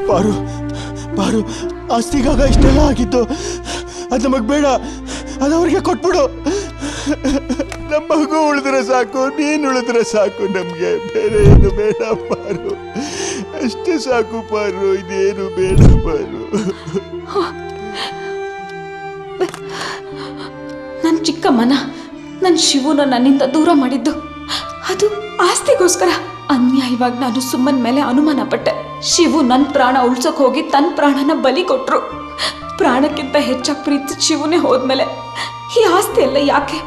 ಪಾರು ಪಾರು ಆಸ್ತಿಗಾಗ ಇಷ್ಟೆಲ್ಲ ಆಗಿತ್ತು. ಅದು ನಮಗ್ ಬೇಡ, ಅದು ಅವ್ರಿಗೆ ಕೊಟ್ಬಿಡು. ನಮ್ಮ ಮಗು ಉಳಿದ್ರೆ ಸಾಕು, ನೀನು ಉಳಿದ್ರೆ ಸಾಕು. ನಮ್ಗೆ ಬೇರೆ ಏನು ಬೇಡ ಪಾರು, ಅಷ್ಟೇ ಸಾಕು ಪಾರು. ಇದೇನು ಬೇಡ ಪಾರು. ನನ್ನ ಚಿಕ್ಕಮ್ಮನ ನನ್ನ ಶಿವನ ನನ್ನಿಂದ ದೂರ ಮಾಡಿದ್ದು ಅದು ಆಸ್ತಿಗೋಸ್ಕರ. ಅನ್ಯಾಯವಾಗಿ ನಾನು ಸುಮ್ಮನ ಮೇಲೆ ಅನುಮಾನ ಪಟ್ಟೆ. ಶಿವು ನನ್ನ ಪ್ರಾಣ ಉಳ್ಸೋಕ್ ಹೋಗಿ ತನ್ನ ಪ್ರಾಣನ ಬಲಿ ಕೊಟ್ರು. ಪ್ರಾಣಕ್ಕಿಂತ ಹೆಚ್ಚಾಗಿ ಪ್ರೀತಿ ಶಿವನೇ ಹೋದ್ಮೇಲೆ ಈ ಆಸ್ತಿ ಎಲ್ಲ ಯಾಕೆ?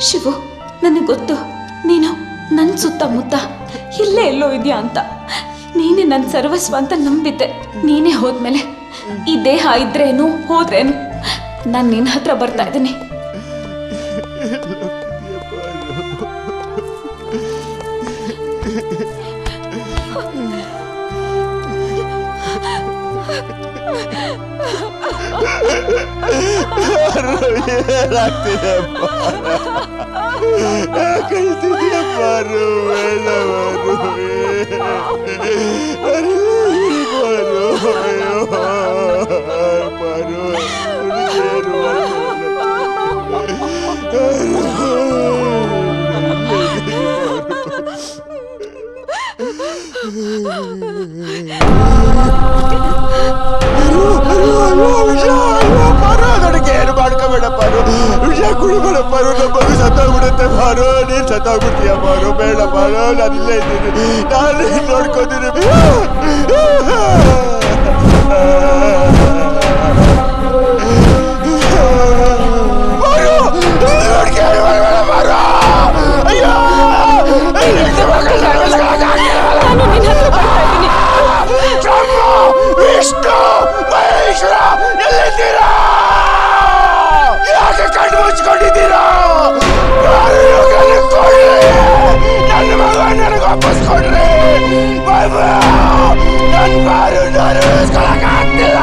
ಶಿವು, ನನಗೆ ಗೊತ್ತು ನೀನು ನನ್ನ ಸುತ್ತಮುತ್ತ ಇಲ್ಲೇ ಎಲ್ಲೋ ಇದೆಯಾ ಅಂತ. ನೀನೇ ನನ್ನ ಸರ್ವಸ್ವ ಅಂತ ನಂಬಿದ್ದೆ. ನೀನೇ ಹೋದ್ಮೇಲೆ ಈ ದೇಹ ಇದ್ರೇನು ಹೋದ್ರೇನು ನಾನು ನಿನ್ನ ಹತ್ರ ಬರ್ತಾ ಇದ್ದೀನಿ. ನಾನಿಲ್ಲ ಇದ್ದೀನಿ, ನಾನು ನೋಡ್ಕೋತೀನಿ. ವಿಷ್ಣು ಮಹೇಶ್ವರ ಎಲ್ಲಿದ್ದೀರಾ? ಯಾಕೆ ಕಣ್ಣು ಮುಚ್ಕೊಂಡಿದ್ದೀರಾ? ನನ್ನ ಮಗ ನನಗೆ ವಾಪಸ್ ಕೊಡ್ರಿ. ನನ್ನ ಬಾರು ನಾನು ಉಳಿಸ್ಕೊಳಕ್ಕಾಗ್ತಿಲ್ಲ.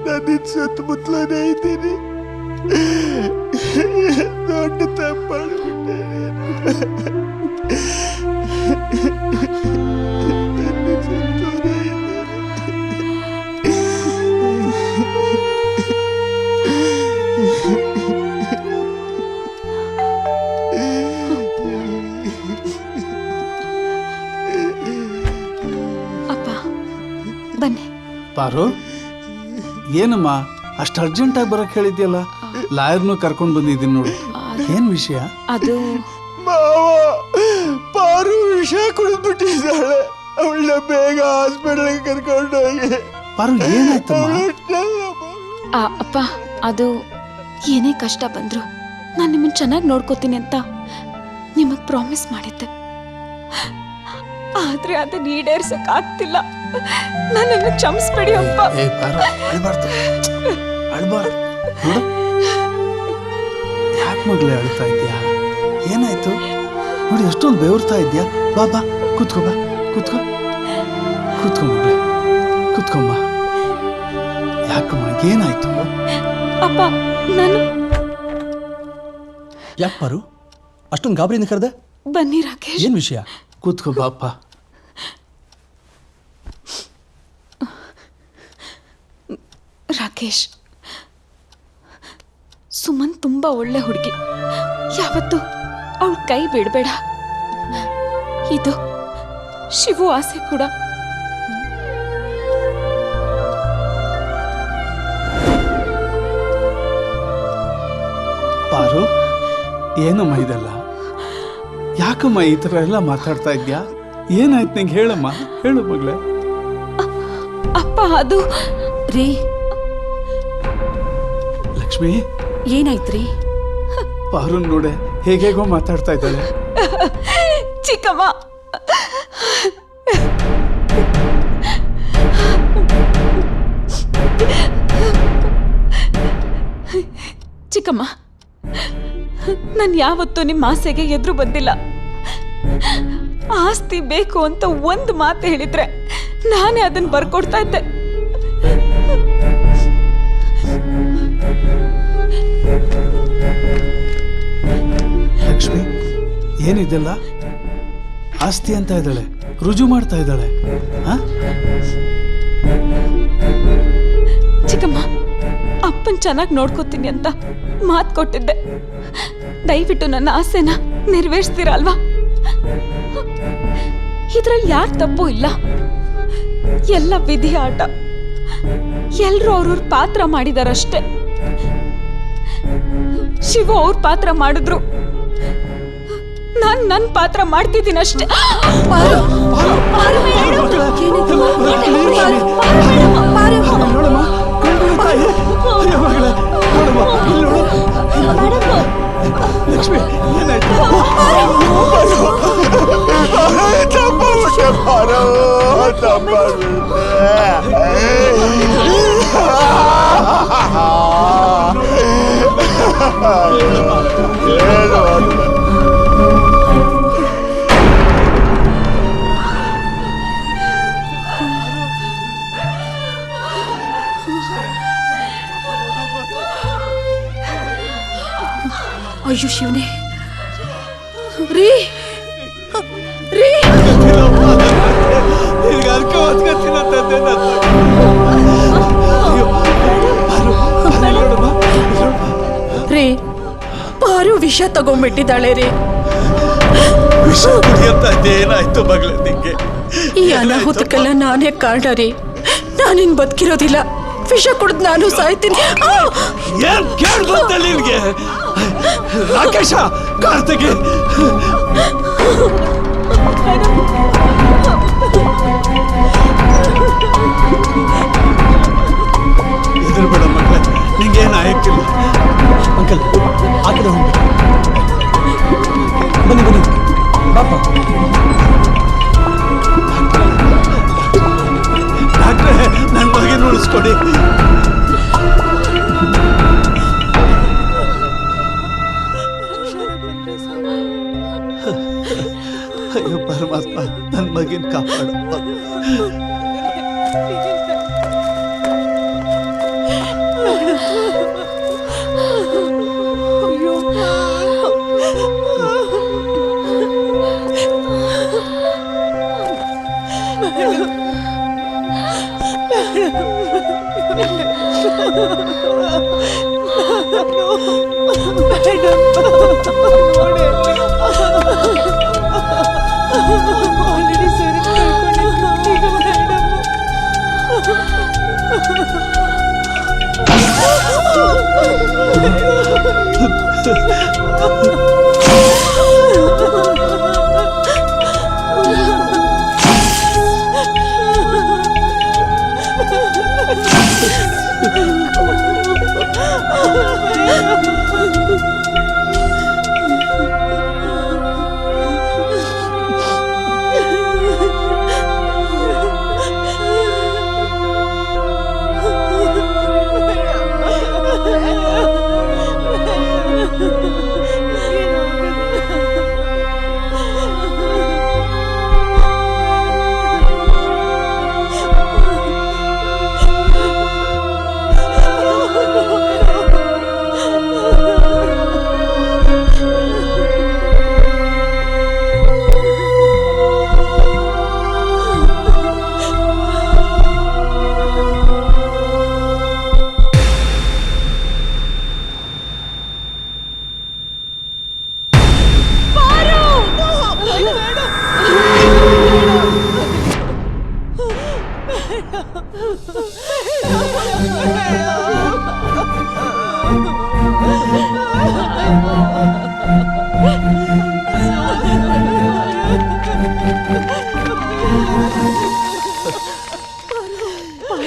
ನಾನು ಸುತ್ತಮುತ್ತಲೇ ಇದ್ದೀನಿ. ದೊಡ್ಡ ತಪ್ಪು ಮಾಡಿಬಿಟ್ಟೆ. ಅಪ್ಪ ಬನ್ನಿ. ಪಾರು, ಏನಮ್ಮ ಅಷ್ಟು ಅರ್ಜೆಂಟಾಗಿ ಬರಕ್ಕೆ ಹೇಳಿದ್ಯಲ್ಲ? ಲಾಯರ್ನು ಕರ್ಕೊಂಡು ಬಂದಿದ್ದೀನಿ ನೋಡು. ಏನ್ ವಿಷಯ? ಅದು ಪಾರು ವಿಷ ಕುಡಿದ್ಬಿಟ್ಟಿದ್ದಾಳೆ. ಅವಳ ಬೇಗ ಹಾಸ್ಪಿಟಲ್ಗೆ ಕರ್ಕೊಂಡೋಗಿ. ಪಾರು ಏನಾಯ್ತಮ್ಮ? ಅಪ್ಪ ಅದು ಏನೇ ಕಷ್ಟ ಬಂದ್ರು ನಾನು ನಿಮ್ಮನ್ನ ಚೆನ್ನಾಗಿ ನೋಡ್ಕೋತೀನಿ ಅಂತ ನಿಮಗ್ ಪ್ರಾಮಿಸ್ ಮಾಡಿದ್ದೆ. ಆದ್ರೆ ಅದನ್ನ ಈಡೇರ್ಸಕ್ ಆಗ್ತಿಲ್ಲ. ನನ್ನನ್ನು ಕ್ಷಮಿಸ್ಬೇಡಿ ಅಪ್ಪ. ಯಾಕೆ ಮಗಳೇ ಅಳ್ತಾ ಇದ್ಯಾ? ಏನಾಯ್ತು? ನೋಡಿ ಎಷ್ಟೊಂದು ಬೆವರ್ತಾ ಇದ್ಯಾ. ಬಾ ಬಾ ಕೂತ್ಕೋ, ಬಾ ಕೂತ್ಕೋ, ಕೂತ್ಕೋ ಮಗಳೇ, ಕೂತ್ಕೊಮ್ಮ. ಯಾಕಮ್ಮ ಏನಾಯ್ತು? ಅಪ್ಪ ನಾನು ಯಾಕೆ ಪಾರು ಅಷ್ಟೊಂದು ಗಾಬರಿಯಿಂದ ಕರೆದೆ? ಬನ್ನಿ ರಾಕೇಶ್. ಏನ್ ವಿಷಯ? ಕೂತ್ಕೋ ಬಾಪ್ಪ. ರಾಕೇಶ್, ಸುಮನ್ ತುಂಬಾ ಒಳ್ಳೆ ಹುಡುಗಿ. ಯಾವತ್ತು ಅವಳ ಕೈ ಬಿಡಬೇಡ. ಇದು ಶಿವು ಆಸೆ ಕೂಡ. ಪಾರು, ಏನಮ್ಮ ಇದೆಲ್ಲ? ಯಾಕಮ್ಮ ಈ ಥರ ಎಲ್ಲ ಮಾತಾಡ್ತಾ ಇದ್ಯಾ? ಏನಾಯ್ತು ನಿಂಗೆ? ಹೇಳಮ್ಮ, ಹೇಳು ಮಗಳೇ. ಅಪ್ಪ ಅದು ರೀ. ಲಕ್ಷ್ಮಿ, ಏನಾಯ್ತ್ರಿ? ಪಾರು ನೋಡೆ ಹೇಗೇಗೋ ಮಾತಾಡ್ತಾ ಇದ್ದಾಳೆ. ಚಿಕ್ಕಮ್ಮ, ಚಿಕ್ಕಮ್ಮ, ನಾನು ಯಾವತ್ತೂ ನಿಮ್ಮ ಆಸೆಗೆ ಎದುರು ಬಂದಿಲ್ಲ. ಆಸ್ತಿ ಬೇಕು ಅಂತ ಒಂದು ಮಾತು ಹೇಳಿದ್ರೆ ನಾನೇ ಅದನ್ನ ಬರ್ಕೊಡ್ತಾ ಇದ್ದೆ. ಲಕ್ಷ್ಮಿ, ಏನಿದೆಲ್ಲ? ಆಸ್ತಿ ಅಂತ ಇದ್ದಾಳೆ, ರುಜು ಮಾಡ್ತಾ ಇದ್ದಾಳೆ. ಚಿಕ್ಕಮ್ಮ, ಅಪ್ಪನ್ ಚೆನ್ನಾಗಿ ನೋಡ್ಕೋತೀನಿ ಅಂತ ಮಾತು ಕೊಟ್ಟಿದ್ದೆ. ದಯವಿಟ್ಟು ನನ್ನ ಆಸೆನ ನೆರವೇರಿಸ್ತೀರಲ್ವಾ? ಇದ್ರಲ್ಲಿ ಯಾರ ತಪ್ಪು ಇಲ್ಲ. ಎಲ್ಲ ವಿಧಿ ಆಟ. ಎಲ್ರೂ ಅವ್ರವ್ರ ಪಾತ್ರ ಮಾಡಿದಾರಷ್ಟೇ. ಶಿವು ಅವ್ರ ಪಾತ್ರ ಮಾಡಿದ್ರು, ನಾನ್ ನನ್ನ ಪಾತ್ರ ಮಾಡ್ತಿದ್ದೀನಷ್ಟೇ. ಅಯ್ಯೋ ಮಗಳೇ, ನೋಡಮ್ಮ, ಇಲ್ಲಿ ನೋಡು. ಲಕ್ಷ್ಮಿ, ಏನಾಯ್ತು? ತಪ್ಪಾಗ್ಬಿಟ್ಟೆ ಪಾರು, ಅಯ್ಯೋ ಶಿವನೇ, ರೀ ರೀ ಈಗ ಅದಕ್ಕೆ ಒತ್ಕೊತೀನ ತಂದೆ ನಾನು. ರೀ ಪಾರು ವಿಷ ತಗೊಂಡ್ಬಿಟ್ಟಿದ್ದಾಳೆ ರೀ. ವಿಷ ಕುಡಿಯಂತ ಏನಾಯ್ತು ಮಗಳೇ ನಿಂಗೆ? ಈ ಅನಾಹುತಕ್ಕೆಲ್ಲ ನಾನೇ ಕಾರಣ ರೀ. ನಾನಿನ್ ಬದುಕಿರೋದಿಲ್ಲ, ವಿಷ ಕುಡಿದ್ ನಾನು ಸಾಯ್ತೀನಿ. ಏನ್ ಕೇಳ್ ಬಂತ ನಿನ್ಗೆ? ರಾಕೇಶ, ಕಾರ್ತಿಗೆ ಹೆದರ್ಬೇಡ ಮಕ್ಕಳ, ನಿಂಗೇನು ಆಯ್ತಿಲ್ಲ. ಅಂಕಲ್ ಆ ಕಡೆ ಹೋಗಿ ಬನ್ನಿ ಬನ್ನಿ ಬಾಪ. ಡಾಕ್ಟ್ರೆ, ನನ್ನ ಮಗನ ಉಳಿಸ್ಕೊಡಿ. ಅಯ್ಯೋ ಪರಮಾತ್ಮ, ನನ್ನ ಮಗನ ಕಾಪಾಡಪ್ಪ.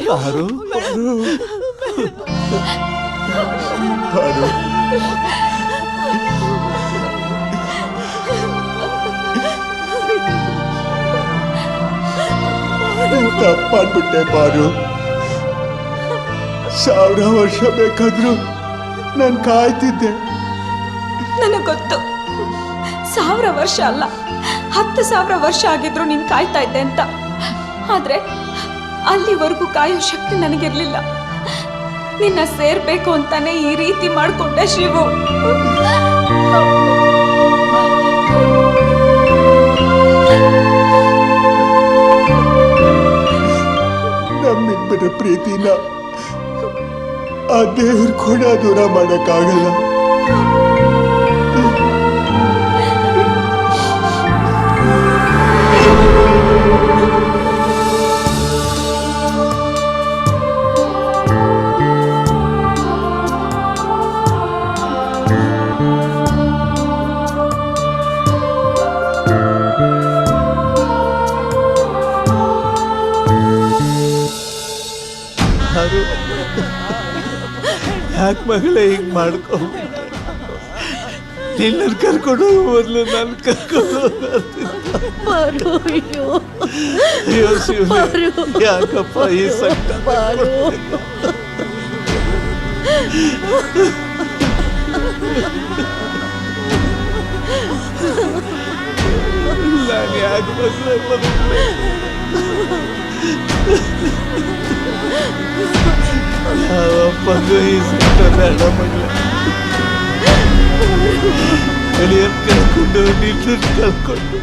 ಪಾರು, ಪಾರು, ತಪ್ಪಾಡ್ಬಿಟ್ಟೆ ಪಾರು. 1000 ವರ್ಷ ಬೇಕಾದ್ರೂ ನಾನು ಕಾಯ್ತಿದ್ದೆ. ನನಗೆ ಗೊತ್ತು, 1000 ವರ್ಷ ಅಲ್ಲ, 10,000 ವರ್ಷ ಆಗಿದ್ರು ನೀನು ಕಾಯ್ತಾ ಇದ್ದೆ ಅಂತ. ಆದ್ರೆ ಅಲ್ಲಿವರೆಗೂ ಕಾಯೋ ಶಕ್ತಿ ನನಗಿರ್ಲಿಲ್ಲ. ನಿನ್ನ ಸೇರ್ಬೇಕು ಅಂತಾನೆ ಈ ರೀತಿ ಮಾಡ್ಕೊಂಡೆ ಶಿವು. ನಮ್ಮಿಬ್ಬರ ಪ್ರೀತಿನ ಆ ದೇವ್ರ ಕೂಡ ದೂರ ಮಾಡಕ್ಕಾಗಲ್ಲ. ಮಗಳೇ ಹಿಂಗ್ ಮಾಡ್ಕೊಂಡ್ಬಿಟ್ಟೆ. ನಿನ್ನ ಕರ್ಕೊಂಡು ಹೋಗೋ ಮೊದಲು ನಾನು ಕರ್ಕೊಂಡು ಅಯ್ಯೋ ಶಿವನೇ, ಯಾಕಪ್ಪ ಈ ಸಂಕಟ ನಾನು ಯಾಕೆ ಮಗಳೇ ಬದುಕಲೆ? ಯಾವಪ್ಪಗೂ ಈ ಸಂಕಟ ಬೇಡ ಮಗಳೇ. ಕಲಿಯನ್ ಕಳ್ಕೊಂಡು ನಿನ್ನ ಕಳ್ಕೊಂಡು